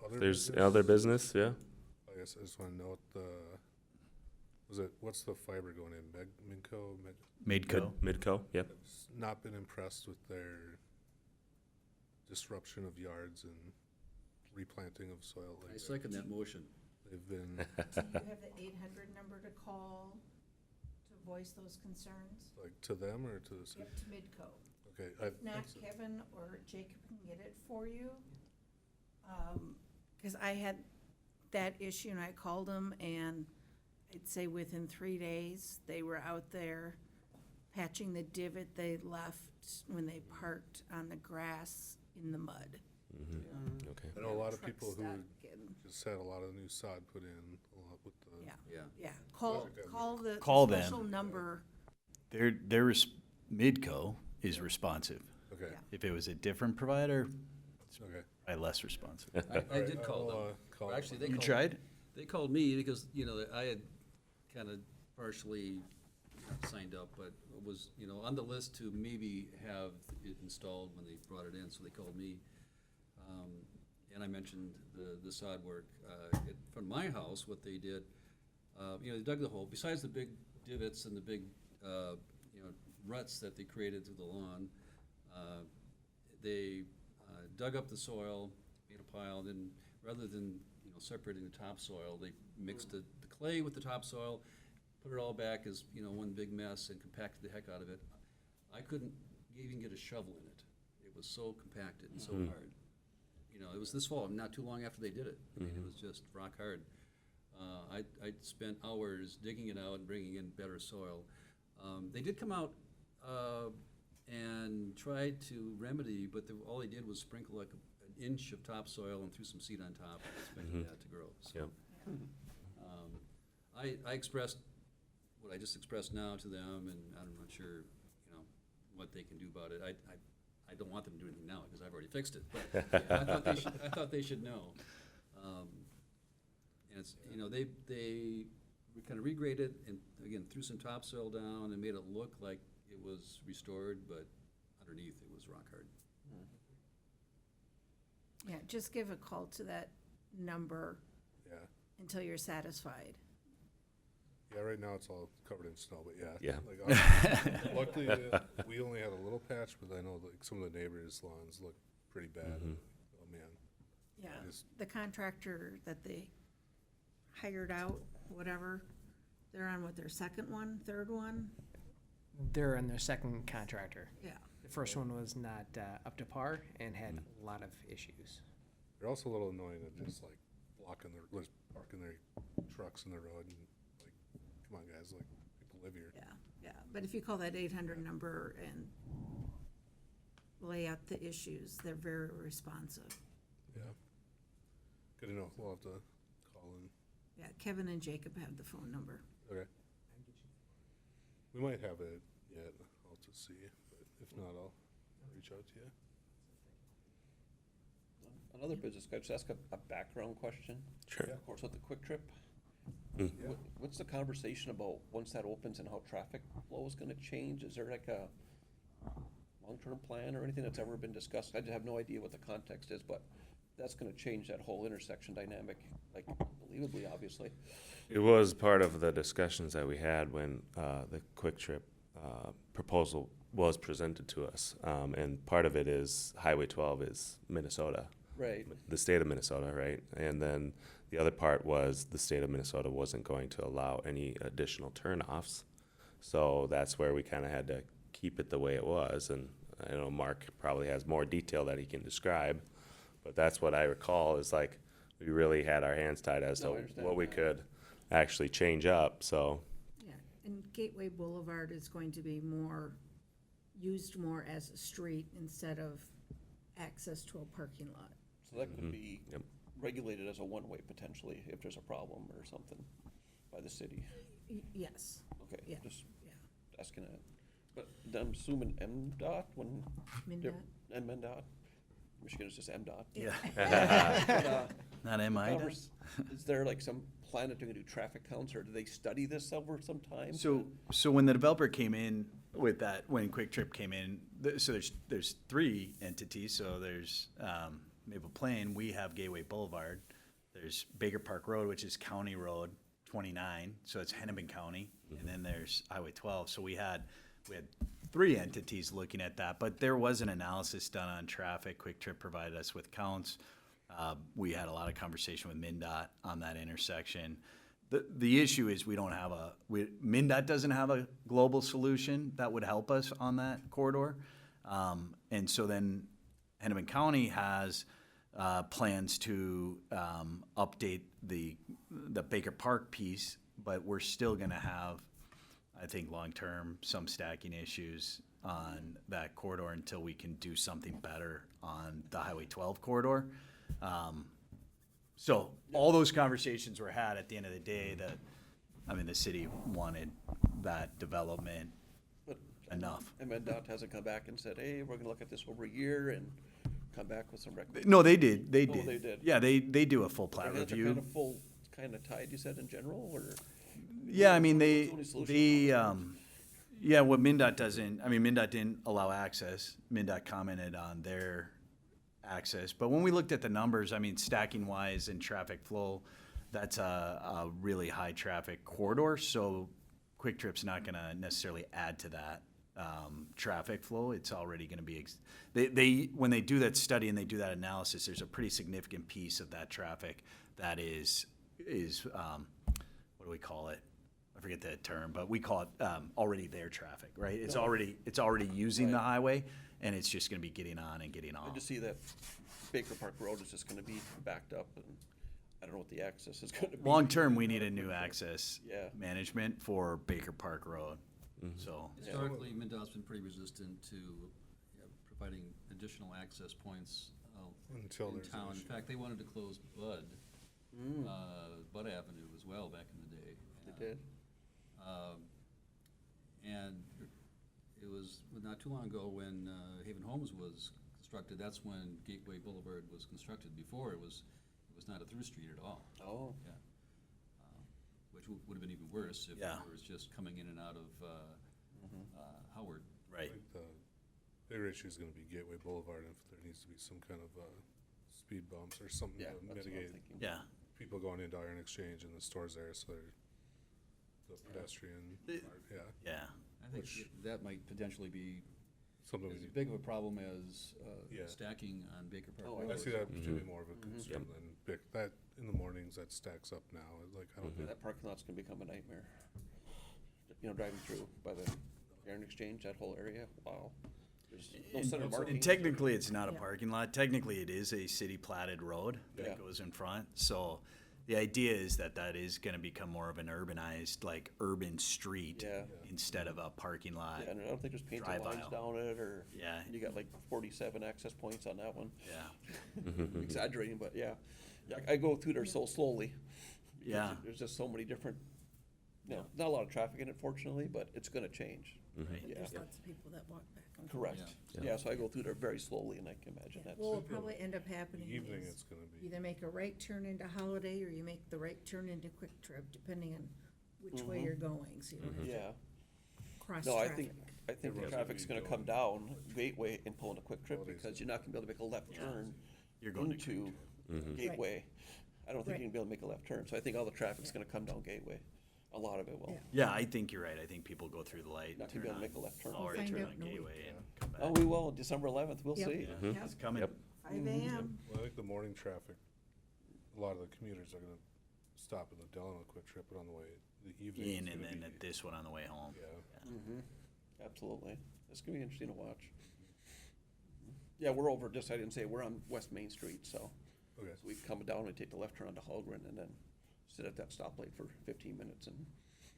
other There's business, other business, yeah. I guess I just want to note what's the fiber going in? Midco? Midco. Midco, yep. I've not been impressed with their disruption of yards and replanting of soil. I second that motion. They've been, Do you have the 800 number to call to voice those concerns? like, to them or to the city? Yep, to Midco. Okay, If not, Kevin or Jacob can get it for you. Because I had that issue and I called them, and I'd say within 3 days, they were out there patching the divot they left when they parked on the grass in the mud. Okay. I know a lot of Truck people who stuck and- just had a lot of new sod put in, a lot with the. Yeah, Yeah. yeah. Call the Call them. special number. Midco is responsive. Okay, Yeah. If it was a different provider, okay. probably less responsive. I did call them. Call Or actually, they You called. tried? They called me because, I had kind of partially signed up, but was, on the list to maybe have it installed when they brought it in, so they called me. And I mentioned the sod work. From my house, what they did, they dug the hole, besides the big divots and the big, ruts that they created through the lawn, they dug up the soil, made a pile, then rather than, separating the topsoil, they mixed the clay with the topsoil, put it all back as, one big mess and compacted the heck out of it. I couldn't even get a shovel in it. It was so compacted and so hard. It was this fall, not too long after they did it. I mean, it was just rock hard. I spent hours digging it out and bringing in better soil. They did come out and tried to remedy, but all they did was sprinkle like an inch of topsoil and threw some seed on top and expected that to grow. So, Yep. I expressed what I just expressed now to them, and I'm not sure, what they can do about it. I don't want them to do anything now, because I've already fixed it, but yeah, I thought they should know. And it's, they kind of regraded and, again, threw some topsoil down and made it look like it was restored, but underneath it was rock hard. Yeah, just give a call to that number Yeah. until you're satisfied. Yeah, right now it's all covered in snow, but yeah. Yeah. Like, luckily, we only had a little patch, but I know like some of the neighbors' lawns look pretty bad. Mhm. Oh, man. Yeah, Just- the contractor that they hired out, whatever, they're on what, their second one, third one? They're in their second contractor. Yeah. The first one was not up to par and had a lot of issues. They're also a little annoying at just like like parking their trucks in the road and like, come on guys, like people live here. Yeah, yeah, but if you call that 800 number and lay out the issues, they're very responsive. Yeah. Good to know. We'll have to call in. Yeah, Kevin and Jacob have the phone number. Okay. We might have it yet. I'll have to see, but if not, I'll reach out to you. Another business, could I just ask a background question? Sure. Of course, with the Quick Trip, Mm. what's the conversation about once that opens and how traffic flow is gonna change? Is there like a long-term plan or anything that's ever been discussed? I just have no idea what the context is, but that's gonna change that whole intersection dynamic, like unbelievably, obviously. It was part of the discussions that we had when the Quick Trip proposal was presented to us. And part of it is Highway 12 is Minnesota, Right. the state of Minnesota, right? And then the other part was the state of Minnesota wasn't going to allow any additional turnoffs. So that's where we kind of had to keep it the way it was. And I know Mark probably has more detail that he can describe, but that's what I recall is like, we really had our hands tied as No, I to understand what we that. could actually change up, so. Yeah, and Gateway Boulevard is going to be used more as a street instead of access to a parking lot. So that could be Yep. regulated as a one-way potentially if there's a problem or something by the city. Yes, Okay, Yeah. just yeah. asking that. But I'm assuming MDOT when, MnDOT? and MnDOT, Michigan is just MDOT. Yeah. But, Not MI. Converse- Is there like some plan that they're gonna do traffic counts, or do they study this over some time? So when the developer came in with that, when Quick Trip came in, so there's three entities. So there's Maple Plain, we have Gateway Boulevard. There's Baker Park Road, which is County Road 29, so it's Hennepin County, and then there's Highway 12. So we had three entities looking at that, but there was an analysis done on traffic. Quick Trip provided us with counts. We had a lot of conversation with MnDOT on that intersection. The issue is MnDOT doesn't have a global solution that would help us on that corridor. And so then Hennepin County has plans to update the Baker Park piece, but we're still gonna have, I think, long-term, some stacking issues on that corridor until we can do something better on the Highway 12 corridor. So all those conversations were had at the end of the day the city wanted that development But enough. And MnDOT hasn't come back and said, hey, we're gonna look at this over a year and come back with some recommendations. No, they did, Oh, they did. Yeah, they do a full plat Their hands are review. kind of tied, you said, in general, or? Yeah, I mean, What's the only solution? what MnDOT doesn't, MnDOT didn't allow access. MnDOT commented on their access. But when we looked at the numbers, stacking wise and traffic flow, that's a really high traffic corridor. So Quick Trip's not gonna necessarily add to that traffic flow. It's already gonna be, when they do that study and they do that analysis, there's a pretty significant piece of that traffic that is what do we call it? I forget the term, but we call it already there traffic, right? It's already using the Right. highway, and it's just going to be getting on and getting I off. just see that Baker Park Road is just gonna be backed up, and I don't know what the access is gonna be. Long term, we need a new access Yeah. management for Baker Park Road. So Historically, MnDOT's been pretty resistant to providing additional access points Until in there's an town. In issue. fact, they wanted to close Bud Avenue as well back in the day. They did. And it was not too long ago when Haven Homes was constructed, that's when Gateway Boulevard was constructed. Before, it was not a through street at all. Oh. Yeah. Which would have been even worse if it Yeah. was just coming in and out of Howard. I Right. think the bigger issue is gonna be Gateway Boulevard, and if there needs to be some kind of, speed bumps or something Yeah, to that's what I'm mitigate thinking. Yeah. people going into Iron Exchange and the stores there, so they're, the pedestrian part, yeah, Yeah. I think that might potentially be something we as need. big of a problem as Yeah. stacking on Baker Park Oh, Road. I see that to be Mhm. more of a Mhm. concern than that, in the mornings, that stacks up now, like, I don't Yeah, think, that parking lot's gonna become a nightmare. You know, driving through by the Iron Exchange, that whole area, wow. There's no center marking. And technically, it's not a Yeah. parking lot. Technically, it is a city platted road Yeah. that goes in front. So the idea is that is gonna become more of an urbanized, like, urban street Yeah. instead of a parking lot. Yeah, and I don't think there's painted drive lines aisle. down it, or, Yeah. you got like 47 access points on that one. Yeah. I'm exaggerating, but yeah. I go through there so slowly. because Yeah. There's just so many different, not a lot of traffic in it fortunately, but it's gonna change. Right. But there's Yeah. lots of people that walk back and forth. Correct. Yeah. Yeah, so I go through there very slowly, and I can imagine Yeah. that's. What will probably end up in the happening evening, is it's gonna be, either make a right turn into Holiday or you make the right turn into Quick Trip, depending on which way Mhm. you're going, so you don't have to Yeah. cross No, I traffic. think the Everyone's traffic's gonna gonna be come down Gateway and pull in a Quick Trip, Holidays. because you're not gonna be able to make a left Yeah. turn You're going to into Mhm. Gateway. I don't think Right. you're gonna be able to make a left turn, so I think all the traffic's Yeah. gonna come down Gateway. A lot of it will. Yeah. Yeah, I think you're right. I think people go through the light, Not gonna turn be able to on, make a left turn. or Find turn out on in a week. Gateway and come back. Oh, we will, December 11th, we'll Yep. see. Yeah, Yep. it's coming. Yep. 5 AM. well, I think the morning traffic, a lot of the commuters are gonna stop in the Delano Quick Trip, but on the way, the evening is In and gonna then be, at this one on the way home. yeah. Mm-hmm, absolutely. It's gonna be interesting to watch. Yeah, we're over, just, I didn't say, we're on West Main Street, so Okay, we come down and take the left turn onto Holgren, and then sit at that stoplight for 15 minutes and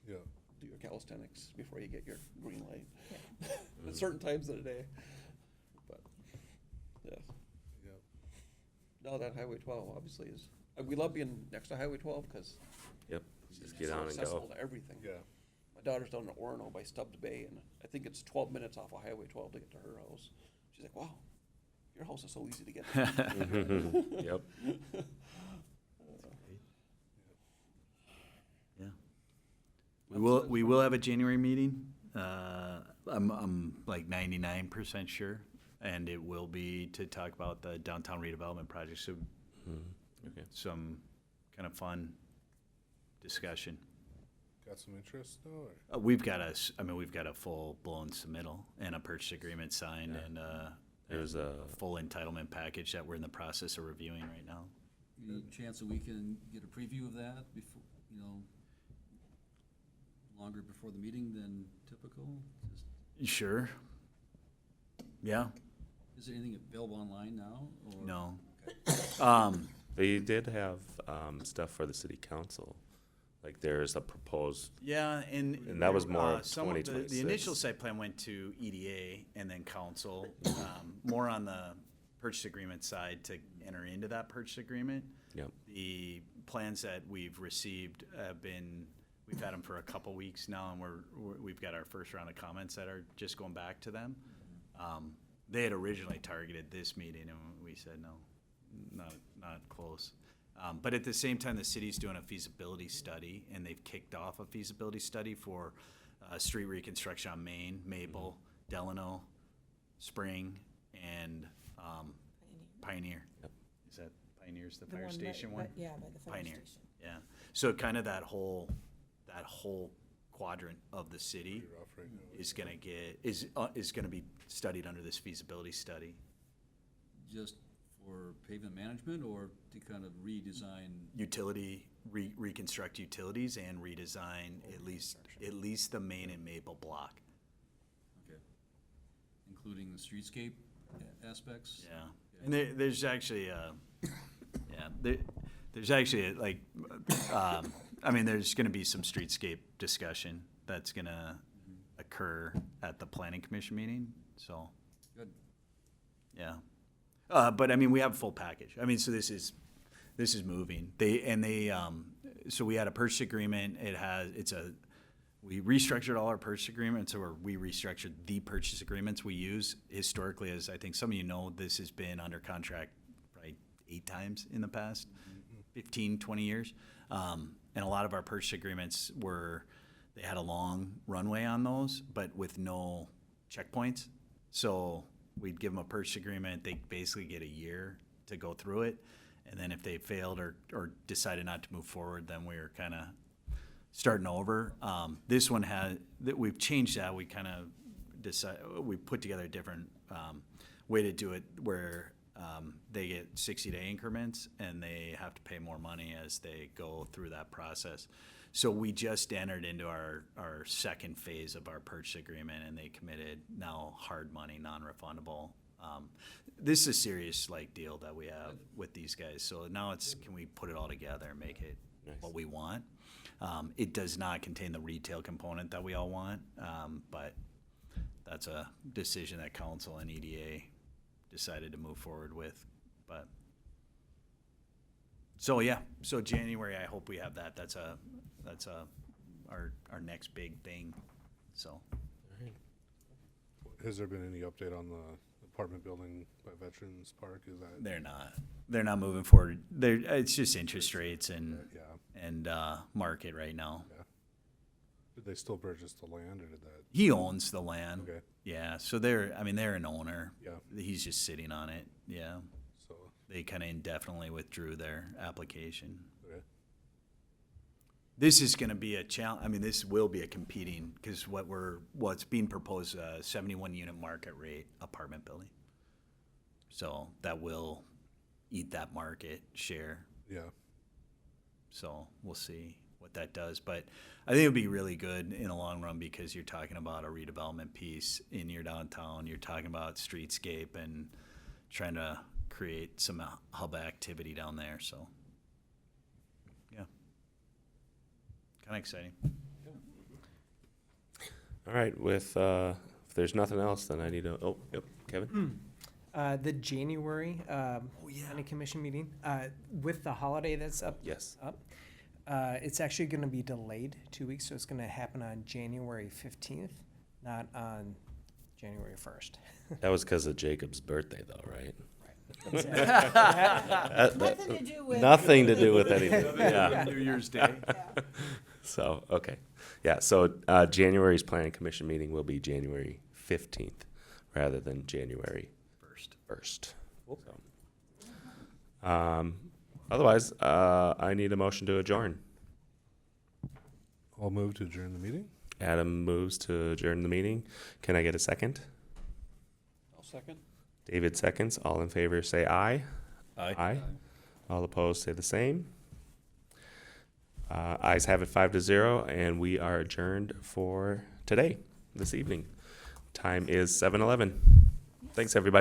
yeah, do your calisthenics before you get your green light. Yeah. At certain times of the day. But, yes. yeah. No, that Highway 12 obviously is, we love being next to Highway 12, because Yep, just it's get so on and accessible go. to everything. Yeah, My daughter's down in Orono by Stubbs Bay, and I think it's 12 minutes off of Highway 12 to get to her house. She's like, wow, your house is so easy to get to. Yep. Yeah. We will have a January meeting. I'm like 99% sure, and it will be to talk about the downtown redevelopment project. So Okay. some kind of fun discussion. got some interest, no, or? We've got we've got a full-blown submittal and a purchase agreement signed Yeah. and There's a, full entitlement package that we're in the process of reviewing right now. Any chance that we can get a preview of that before, longer before the meeting than typical? Just- Sure. Yeah. Is there anything available online now, or? No. Okay. they did have stuff for the city council. Like there's a proposed, Yeah, And that was more of some of the 2026. initial site plan went to EDA and then council, more on the purchase agreement side to enter into that purchase agreement. yep, The plans that we've received we've had them for a couple weeks now, and we've got our first round of comments that are just going back to them. They had originally targeted this meeting, and we said, no, not close. But at the same time, the city's doing a feasibility study, and they've kicked off a feasibility study for street reconstruction on Main, Maple, Delano, Spring, and Pioneer. Yep. Is that Pioneer's the The fire one by- station one? Yeah, by the fire Pioneer. station. Yeah, so kind of that whole quadrant of the city Pretty rough right now. is gonna be studied under this feasibility study. Just for pavement management, or to kind of redesign? Reconstruct utilities and redesign at least the Main and Maple block. Okay. Including the streetscape aspects? Yeah, and there's actually, there's actually like, there's gonna be some streetscape discussion that's gonna occur at the planning commission meeting, so, Good. yeah. But we have a full package. So this is moving. So we had a purchase agreement. It's a we restructured all our purchase agreements, or we restructured the purchase agreements we use historically. As I think some of you know, this has been under contract probably 8 times in the past 15, 20 years. And a lot of our purchase agreements they had a long runway on those, but with no checkpoints. So we'd give them a purchase agreement, they basically get a year to go through it. And then if they failed or decided not to move forward, then we were kind of starting over. This one we've changed that. We kind of we put together a different way to do it where they get 60-day increments and they have to pay more money as they go through that process. So we just entered into our second phase of our purchase agreement, and they committed now hard money, non-refundable. This is a serious deal that we have with these guys. So now can we put it all together and make it what we want? It does not contain the retail component that we all want, but that's a decision that council and EDA decided to move forward with. But so January, I hope we have that. That's our next big thing. So Has there been any update on the apartment building by Veterans Park? Is that? they're not moving forward. It's just interest rates and Yeah. market right now. Did they still purchase the land, or did that? He owns the land. Okay. Yeah, so they're an owner. Yeah. He's just sitting on it. Yeah. So, They kind of indefinitely withdrew their application. okay. This is going to be a challenge. I mean, this will be a competing, because what's being proposed, 71 unit market rate apartment building. So that will eat that market share. Yeah. So we'll see what that does. But I think it'll be really good in the long run, because you're talking about a redevelopment piece in your downtown. You're talking about streetscape and trying to create some hub activity down there. So, yeah, kind of exciting. All right, if there's nothing else, then I need to, Kevin? The January planning commission meeting, with the holiday that's up, Yes. it's actually going to be delayed 2 weeks, so it's going to happen on January 15th, not on January 1st. That was because of Jacob's birthday, though, right? Nothing to do with. Nothing to do with anything, yeah. New Year's Day. So, okay. Yeah, so January's planning commission meeting will be January 15th rather than January 1st. So, otherwise, I need a motion to adjourn. I'll move to adjourn the meeting. Adam moves to adjourn the meeting. Can I get a second? I'll second. David seconds. All in favor say aye. Aye. All opposed say the same. Ayes have it 5-0, and we are adjourned for today, this evening. Time is 7:11. Thanks, everybody.